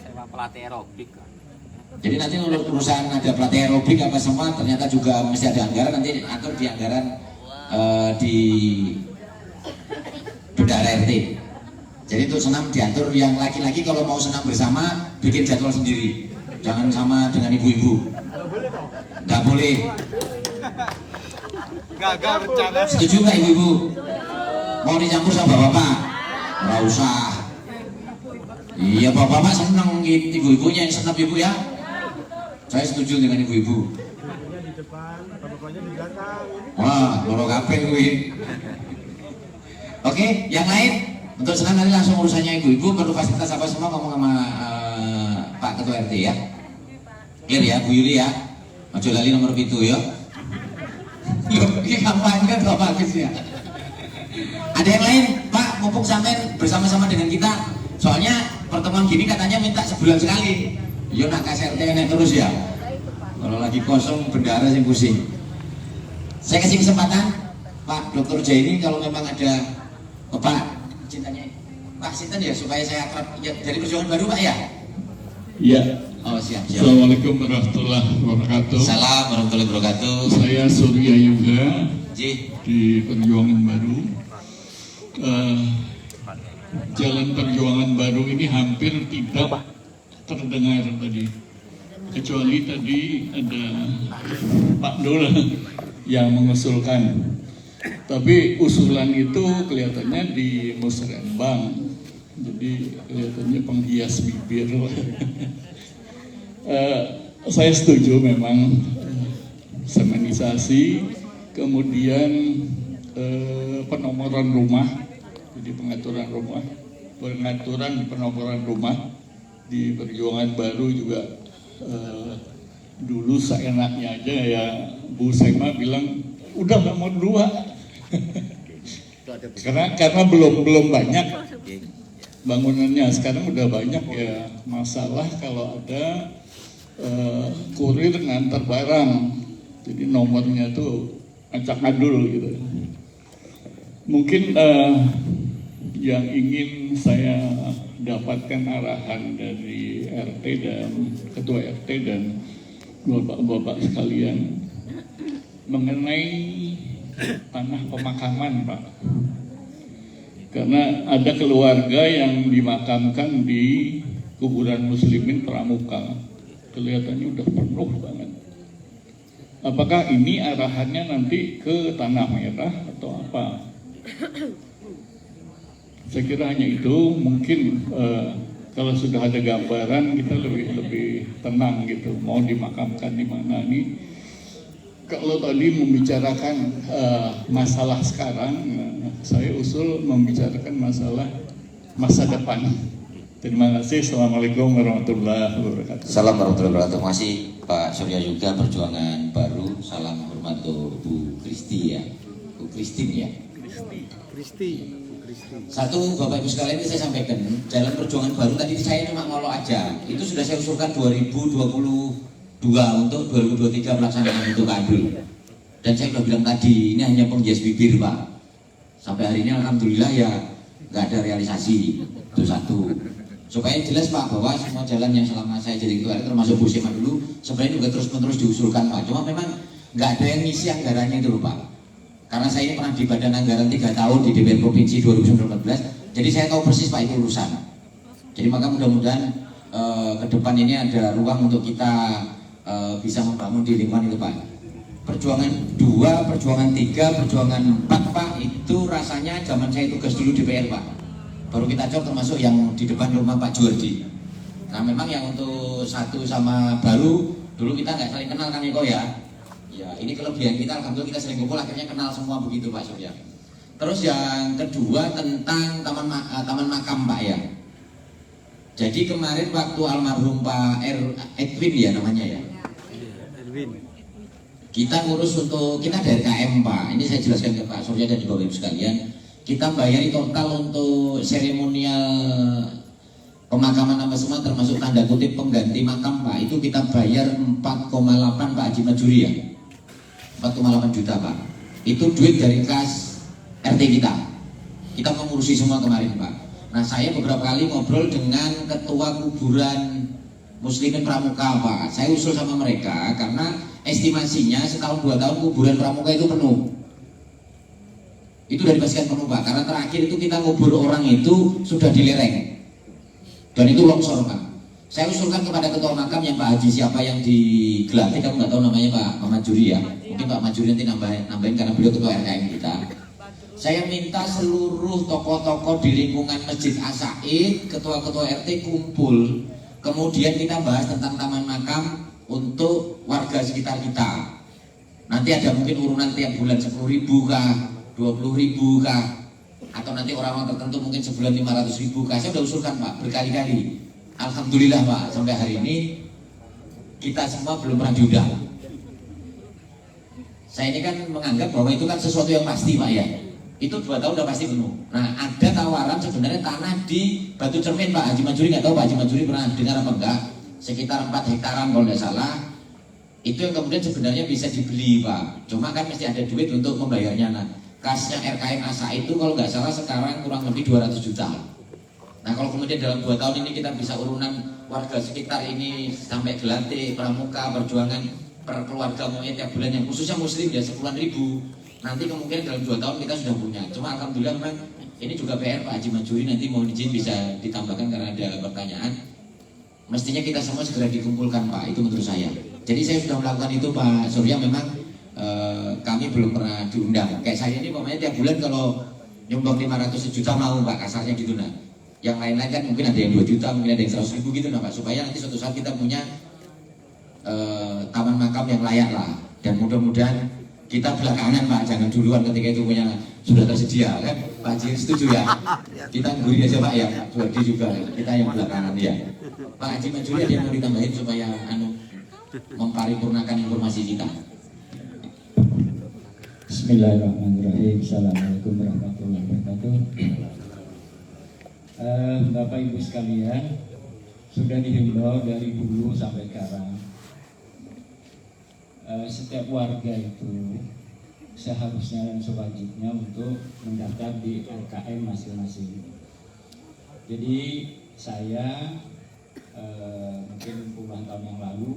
Sewa pelatih aerobik. Jadi nanti urusan ada pelatih aerobik apa semua ternyata juga mesti ada anggaran, nanti atur di anggaran di bendahara RT. Jadi untuk senam diatur, yang laki-laki kalau mau senam bersama bikin jadwal sendiri, jangan sama dengan ibu-ibu. Nggak boleh. Gagal rencana. Setuju nggak ibu-ibu? Mau dicampur sama bapak-bapak? Nggak usah. Iya bapak-bapak senang ibu-ibunya yang senam ibu ya. Saya setuju dengan ibu-ibu. Di depan, bapaknya di belakang. Wah, loro kabeh kuwi. Oke, yang lain untuk senang nanti langsung urusannya ibu-ibu, perlu fasilitas apa semua ngomong sama Pak Ketua RT ya. Clear ya, Bu Yuli ya. Ojo lali nomor itu ya. Loh, ini kampanye tuh bagus ya. Ada yang lain, Pak, mumpung sampean bersama-sama dengan kita. Soalnya pertemuan gini katanya minta sebulan sekali. Yo nak kasih RT enak terus ya. Kalau lagi kosong bendahara sih pusing. Saya kasih kesempatan Pak Dr. Jaini kalau memang ada Pak cintanya Pak Sinten ya supaya saya akrab ya, dari Perjuangan Baru Pak ya. Iya. Oh siap. Assalamualaikum warahmatullahi wabarakatuh. Salam warahmatullahi wabarakatuh. Saya Surya Yoga Ji. di Perjuangan Baru. Jalan Perjuangan Baru ini hampir tidak terdengar tadi, kecuali tadi ada Pak Dul yang mengusulkan. Tapi usulan itu kelihatannya di musrembang, jadi kelihatannya penghias bibir. Saya setuju memang semenisasi, kemudian penomoran rumah, jadi pengaturan penomoran rumah di Perjuangan Baru juga dulu seenaknya aja ya, Bu Sema bilang udah nggak mau 2 karena belum banyak bangunannya. Sekarang udah banyak ya. Masalah kalau ada kurir ngantar barang, jadi nomornya tuh acak-adul gitu. Mungkin yang ingin saya dapatkan arahan dari RT dan Ketua RT dan bapak-bapak sekalian mengenai tanah pemakaman, Pak. Karena ada keluarga yang dimakamkan di kuburan muslimin Pramuka, kelihatannya udah penuh banget. apakah ini arahannya nanti ke Tanah Merah atau apa? Saya kira hanya itu. Mungkin kalau sudah ada gambaran kita lebih tenang gitu. Mau dimakamkan di mana nih? Kalau tadi membicarakan masalah sekarang, saya usul membicarakan masalah masa depan. Terima kasih. Assalamualaikum warahmatullahi wabarakatuh. Salam warahmatullahi wabarakatuh. Terima kasih Pak Surya juga, Perjuangan Baru. Salam hormat untuk Bu Kristi ya, Bu Kristin ya. Kristi. Satu, Bapak Ibu sekalian, ini saya sampaikan dalam Perjuangan Baru tadi saya cuma ngolok aja. Itu sudah saya usulkan 2022 untuk 2023 pelaksanaan untuk Kadul. Dan saya sudah bilang tadi, ini hanya penghias bibir Pak. Sampai hari ini alhamdulillah ya nggak ada realisasi. Itu satu. Supaya jelas Pak bahwa semua jalan yang selama saya jadi ketua RT termasuk Bu Sema dulu sebenarnya juga terus-menerus diusulkan Pak. Cuma memang nggak ada yang ngisi anggarannya itu Pak. Karena saya ini pernah di Badan Anggaran 3 tahun di DPR Provinsi 2014, jadi saya tahu persis Pak itu urusan. Jadi maka mudah-mudahan ke depan ini ada ruang untuk kita bisa membangun di lingkungan itu Pak. Perjuangan 2, perjuangan 3, perjuangan 4 Pak, itu rasanya zaman saya tugas dulu di DPR Pak. Baru kita cor termasuk yang di depan rumah Pak Juwardi. Nah memang yang untuk 1 sama Baru, dulu kita nggak saling kenal kan Eko ya. Ya ini kelebihan kita, alhamdulillah kita sering kumpul akhirnya kenal semua begitu Pak Surya. Terus yang kedua tentang taman makam Pak ya. Jadi kemarin waktu almarhum Pak Edwin ya namanya ya. Kita ngurus untuk, kita dari KM Pak. Ini saya jelaskan ke Pak Surya dan Bapak Ibu sekalian. Kita bayari total untuk seremonial pemakaman nama semua termasuk tanda kutip pengganti makam Pak. Itu kita bayar 4,8 Pak Haji Majuri ya. 4,8 juta Pak. Itu duit dari kas RT kita. Kita mengurusi semua kemarin Pak. Nah saya beberapa kali ngobrol dengan ketua kuburan Muslimin Pramuka Pak. Saya usul sama mereka karena estimasinya setahun 2 tahun kuburan Pramuka itu penuh. Itu udah dipastikan penuh Pak. Karena terakhir itu kita ngubur orang itu sudah di lereng. Dan itu longsor Pak. Saya usulkan kepada ketua makam yang Pak Haji siapa yang digelar, kamu nggak tahu namanya Pak Majuri ya. Mungkin Pak Majuri nanti nambahin karena beliau ketua RKM kita. Saya minta seluruh tokoh-tokoh di lingkungan Masjid As-Said, ketua-ketua RT kumpul. Kemudian kita bahas tentang taman makam untuk warga sekitar kita. Nanti ada mungkin urunan tiap bulan 10.000 kah, 20.000 kah, atau nanti orang-orang tertentu mungkin sebulan 500.000 kah. Saya sudah usulkan Pak berkali-kali. Alhamdulillah Pak, sampai hari ini kita semua belum pernah diundang. Saya ini kan menganggap bahwa itu kan sesuatu yang pasti Pak ya. Itu 2 tahun udah pasti penuh. Nah ada tawaran sebenarnya tanah di Batu Cermin Pak Haji Majuri, nggak tahu Pak Haji Majuri pernah dengar apa enggak? Sekitar 4 hektaran kalau nggak salah. Itu yang kemudian sebenarnya bisa dibeli Pak. Cuma kan mesti ada duit untuk membayarnya. Nah kasnya RKM ASA itu kalau nggak salah sekarang kurang lebih 200 juta. Nah kalau kemudian dalam 2 tahun ini kita bisa urunan warga sekitar ini sampai Gelate, Pramuka, Perjuangan per keluarga maunya tiap bulan yang khususnya muslim ya 10.000. Nanti kemungkinan dalam 2 tahun kita sudah punya. Cuma alhamdulillah memang ini juga PR Pak Haji Majuri, nanti mohon izin bisa ditambahkan karena ada pertanyaan. Mestinya kita semua segera dikumpulkan Pak, itu menurut saya. Jadi saya sudah melakukan itu Pak Surya, memang kami belum pernah diundang. Kayak saya ini pokoknya tiap bulan kalau nyumbang 500 juta mau Pak, kasarnya gitu nah. Yang lain-lain kan mungkin ada yang 2 juta, mungkin ada yang 100.000 gitu nah Pak, supaya nanti suatu saat kita punya taman makam yang layak lah. Dan mudah-mudahan kita belakangan Pak, jangan duluan ketika itu punya sudah tersedia kan. Pak Haji setuju ya? Kita nguri aja Pak ya, Pak Juwardi juga, kita yang belakangan ya. Pak Haji Majuri ada yang mau ditambahin supaya memparipurnakan informasi kita. Bismillahirrahmanirrahim. Assalamualaikum warahmatullahi wabarakatuh. Bapak Ibu sekalian, sudah dihimbau dari dulu sampai sekarang, setiap warga itu seharusnya dan sewajibnya untuk mendaftar di LKM masing-masing. Jadi saya mungkin puluhan tahun yang lalu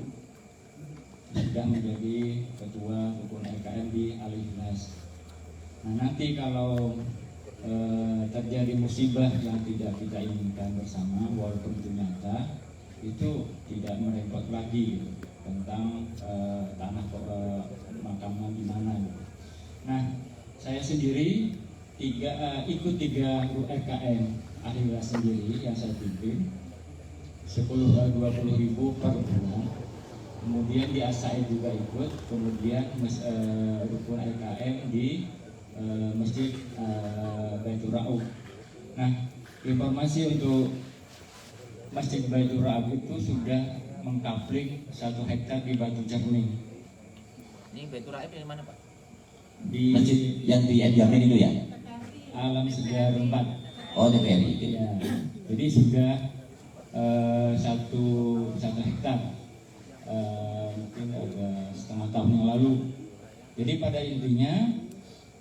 sudah menjadi ketua rukun LKM di Al-Ikhlas. Nah nanti kalau terjadi musibah yang tidak kita inginkan bersama, walaupun itu nyata, itu tidak merepot lagi. tentang tanah makamnya di mana. Nah, saya sendiri ikut 3 RKM ahli waris sendiri yang saya pimpin, 20.000 per bulan. Kemudian di ASAI juga ikut, kemudian rukun RKM di Masjid Baitur Rauf. Nah, informasi untuk Masjid Baitur Rauf itu sudah mengkapling 1 hektar di Batu Cernih. Ini Baitur Rauf di mana, Pak? Di Masjid yang di Yamin itu ya? Alam Segar 4. Oh, TPRI. Ya, jadi sudah 1 hektar, mungkin ada setengah tahun yang lalu. Jadi pada intinya,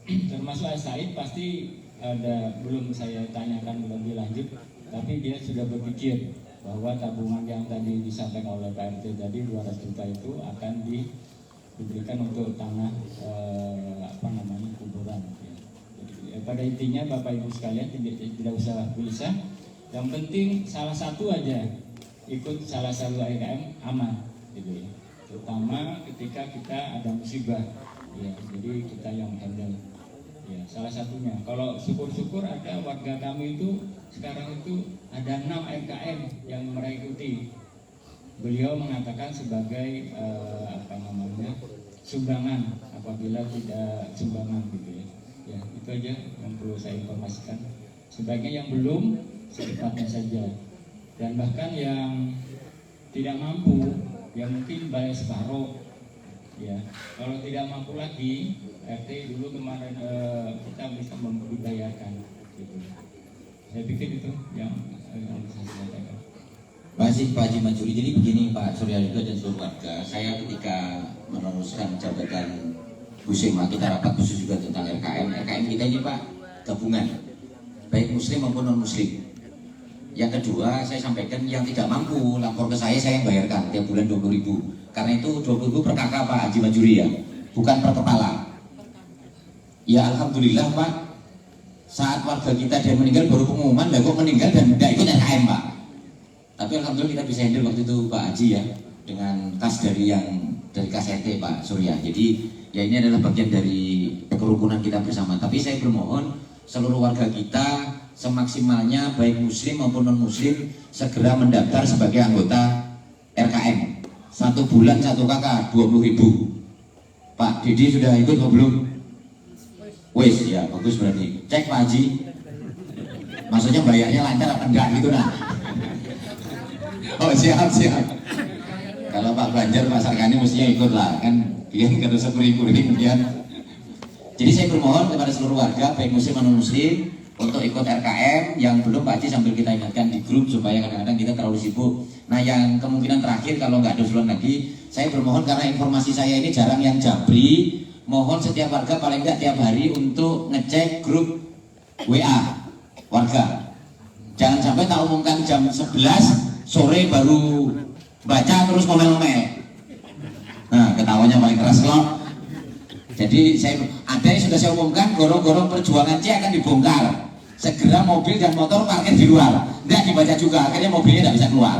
termasuk Said pasti ada, belum saya tanyakan lebih lanjut, tapi dia sudah berpikir bahwa tabungan yang tadi disampaikan oleh Pak RT tadi 200 juta itu akan diberikan untuk tanah kuburan. Jadi, pada intinya Bapak Ibu sekalian tidak usah gelisah. Yang penting salah satu aja ikut salah satu RKM aman, gitu ya. Terutama ketika kita ada musibah, ya. Jadi kita yang handle. Ya, salah satunya. Kalau syukur-syukur ada warga kami itu sekarang itu ada 6 RKM yang mereka ikuti. Beliau mengatakan sebagai sumbangan apabila tidak sumbangan, gitu ya. Ya, itu aja yang perlu saya informasikan. Sebaiknya yang belum secepatnya saja. Dan bahkan yang tidak mampu, ya mungkin bayar separuh. Ya, kalau tidak mampu lagi, RT dulu kemarin kita bisa membayarkan. Gitu. Saya pikir itu yang bisa saya sampaikan. Masih Pak Haji Mansuri. Jadi begini Pak Surya Yuga dan seluruh warga, saya ketika meneruskan jabatan Busema, kita rapat khusus juga tentang RKM. RKM kita ini Pak gabungan, baik Muslim maupun non Muslim. Yang kedua, saya sampaikan yang tidak mampu lapor ke saya yang bayarkan tiap bulan 20.000. Karena itu 20.000 per kakak Pak Haji Mansuri ya, bukan per kepala. Ya alhamdulillah Pak, saat warga kita dia meninggal baru pengumuman, lah kok meninggal dan tidak ikut RKM Pak. Tapi alhamdulillah kita bisa handle waktu itu Pak Haji ya, dengan kas dari kas RT Pak Surya. Jadi ya ini adalah bagian dari kerukunan kita bersama. Tapi saya bermohon seluruh warga kita semaksimalnya baik muslim maupun non muslim segera mendaftar sebagai anggota RKM. 1 bulan 1 kakak 20.000. Pak Didi sudah ikut atau belum? Wes ya bagus berarti. Cek Pak Haji. Maksudnya bayarnya lancar apa enggak gitu nah. Oh siap. Kalau Pak Banjar Pak Sarkani mestinya ikut lah kan, dia kan 10.000 ini kemudian. Jadi saya bermohon kepada seluruh warga baik muslim maupun non muslim untuk ikut RKM. Yang belum Pak Haji sambil kita ingatkan di grup supaya kadang-kadang kita terlalu sibuk. Nah yang kemungkinan terakhir kalau nggak ada usulan lagi, saya bermohon karena informasi saya ini jarang yang jabri, mohon setiap warga paling nggak tiap hari untuk ngecek grup WA warga. Jangan sampai tak umumkan jam 11 sore baru baca terus ngomel-ngomel. Nah ketawanya paling keras loh. Jadi ada yang sudah saya umumkan, gorong-gorong perjuangan C akan dibongkar. Segera mobil dan motor parkir di luar. Tidak dibaca juga, akhirnya mobilnya tidak bisa keluar.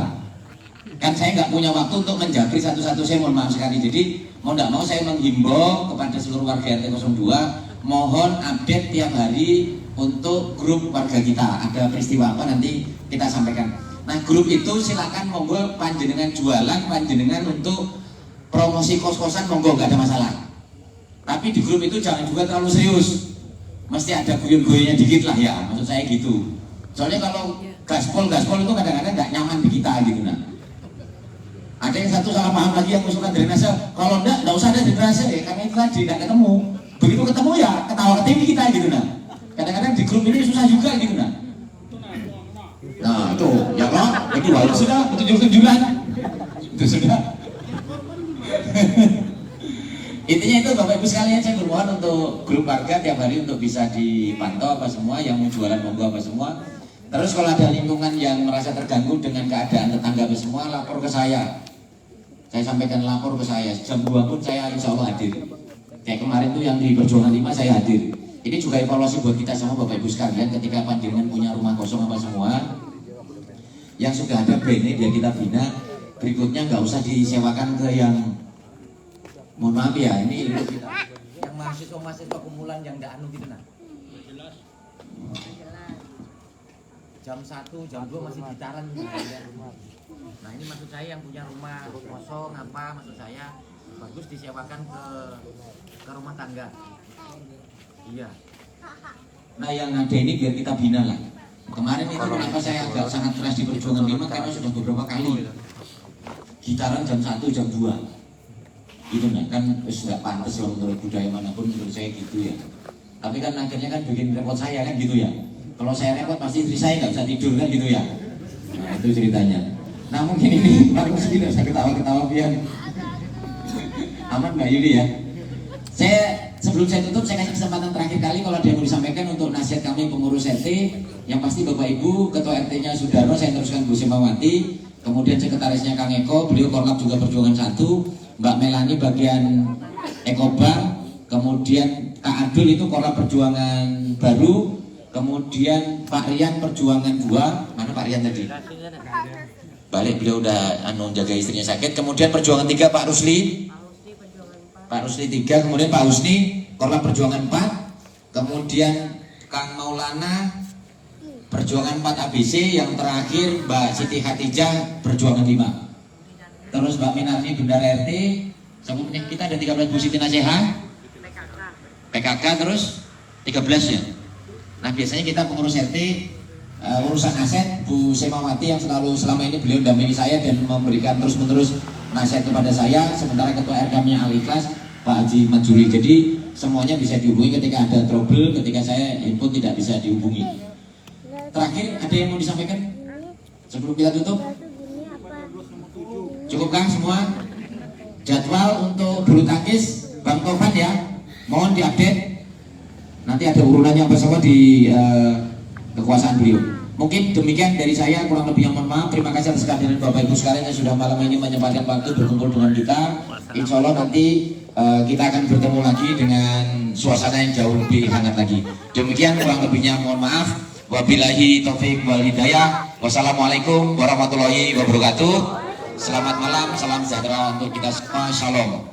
Kan saya nggak punya waktu untuk menjabri satu-satu, saya mohon maaf sekali. Jadi mau tidak mau saya menghimbau kepada seluruh warga RT 02, mohon update tiap hari untuk grup warga kita. Ada peristiwa apa nanti kita sampaikan. Nah grup itu silakan monggo panjenengan jualan, panjenengan untuk promosi kos-kosan monggo nggak ada masalah. Tapi di grup itu jangan juga terlalu serius. Mesti ada guyon-guyonnya dikit lah ya, maksud saya gitu. Soalnya kalau gaspol itu kadang-kadang nggak nyaman di kita gitu nah. Ada yang satu salah paham lagi yang usulkan drainase. Kalau enggak usah ada drainase ya, karena itu tadi nggak ketemu. Begitu ketemu ya ketawa ketiwi kita gitu nah. Kadang-kadang di grup ini susah juga gitu nah. Nah tuh ya kok, itu baru sudah tunjuk-tunjukan. Itu sudah. Intinya itu Bapak Ibu sekalian, saya bermohon untuk grup warga tiap hari untuk bisa dipantau apa semua, yang mau jualan monggo apa semua. Terus kalau ada lingkungan yang merasa terganggu dengan keadaan tetangga apa semua, lapor ke saya. Saya sampaikan lapor ke saya, jam 2 pun saya insya Allah hadir. Kayak kemarin tuh yang di Perjuangan 5 saya hadir. Ini juga evaluasi buat kita sama Bapak Ibu sekalian, ketika panjenengan punya rumah kosong apa semua yang sudah ada brandnya biar kita bina. berikutnya nggak usah disewakan ke yang, mohon maaf ya, ini yang mahasiswa kumpulan yang nggak anu gitu nah. Jam 1, jam 2 masih gitaran gitu. Nah ini maksud saya yang punya rumah kosong apa, maksud saya bagus disewakan ke rumah tangga. Iya. Nah yang ada ini biar kita bina lah. Kemarin itu kenapa saya agak sangat keras di Perjuangan 5 karena sudah beberapa kali gitaran jam 1, jam 2 gitu nah, kan nggak pantas lah menurut budaya manapun, menurut saya gitu ya. Tapi kan akhirnya kan bikin repot saya kan gitu ya. Kalau saya repot pasti istri saya nggak bisa tidur kan gitu ya. Nah itu ceritanya. Nah mungkin ini Pak Rusli tidak bisa ketawa-ketawa biar aman Mbak Yuli ya. Sebelum saya tutup, saya kasih kesempatan terakhir kali kalau ada yang mau disampaikan untuk nasihat kami pengurus RT. Yang pasti Bapak Ibu, Ketua RT-nya Sudarno, saya teruskan Bu Semawati, kemudian sekretarisnya Kang Eko, beliau Korlap juga Perjuangan 1, Mbak Melani bagian Ekobar, kemudian Kak Adul itu Korlap Perjuangan Baru, kemudian Pak Rian Perjuangan 2, mana Pak Rian tadi? Balik, beliau udah jaga istrinya sakit. Kemudian Perjuangan 3 Pak Rusli, Pak Rusli 3, kemudian Pak Husni Korlap Perjuangan 4, kemudian Kang Maulana Perjuangan 4 ABC, yang terakhir Mbak Siti Khatijah Perjuangan 5. Terus Mbak Minarni Bendara RT, sebelumnya kita ada 13 Bu Siti Naseha PKK, terus 13 ya. Nah biasanya kita pengurus RT urusan aset Bu Semawati yang selama ini beliau dampingi saya dan memberikan terus-menerus nasihat kepada saya, sementara Ketua RK-nya Al-Ikhlas Pak Haji Majuri. Jadi semuanya bisa dihubungi ketika ada trouble, ketika saya handphone tidak bisa dihubungi. Terakhir ada yang mau disampaikan sebelum kita tutup? Cukupkah semua? Jadwal untuk bulu tangkis Bang Tovan ya, mohon diupdate. Nanti ada urunannya bersama di kekuasaan beliau. Mungkin demikian dari saya, kurang lebihnya mohon maaf. Terima kasih atas kehadiran Bapak Ibu sekalian yang sudah malam ini menyempatkan waktu berkumpul dengan kita. Insya Allah nanti kita akan bertemu lagi dengan suasana yang jauh lebih hangat lagi. Demikian kurang lebihnya mohon maaf. Wabillahi taufik wal hidayah. Wassalamualaikum warahmatullahi wabarakatuh. Selamat malam, salam sejahtera untuk kita semua. Shalom.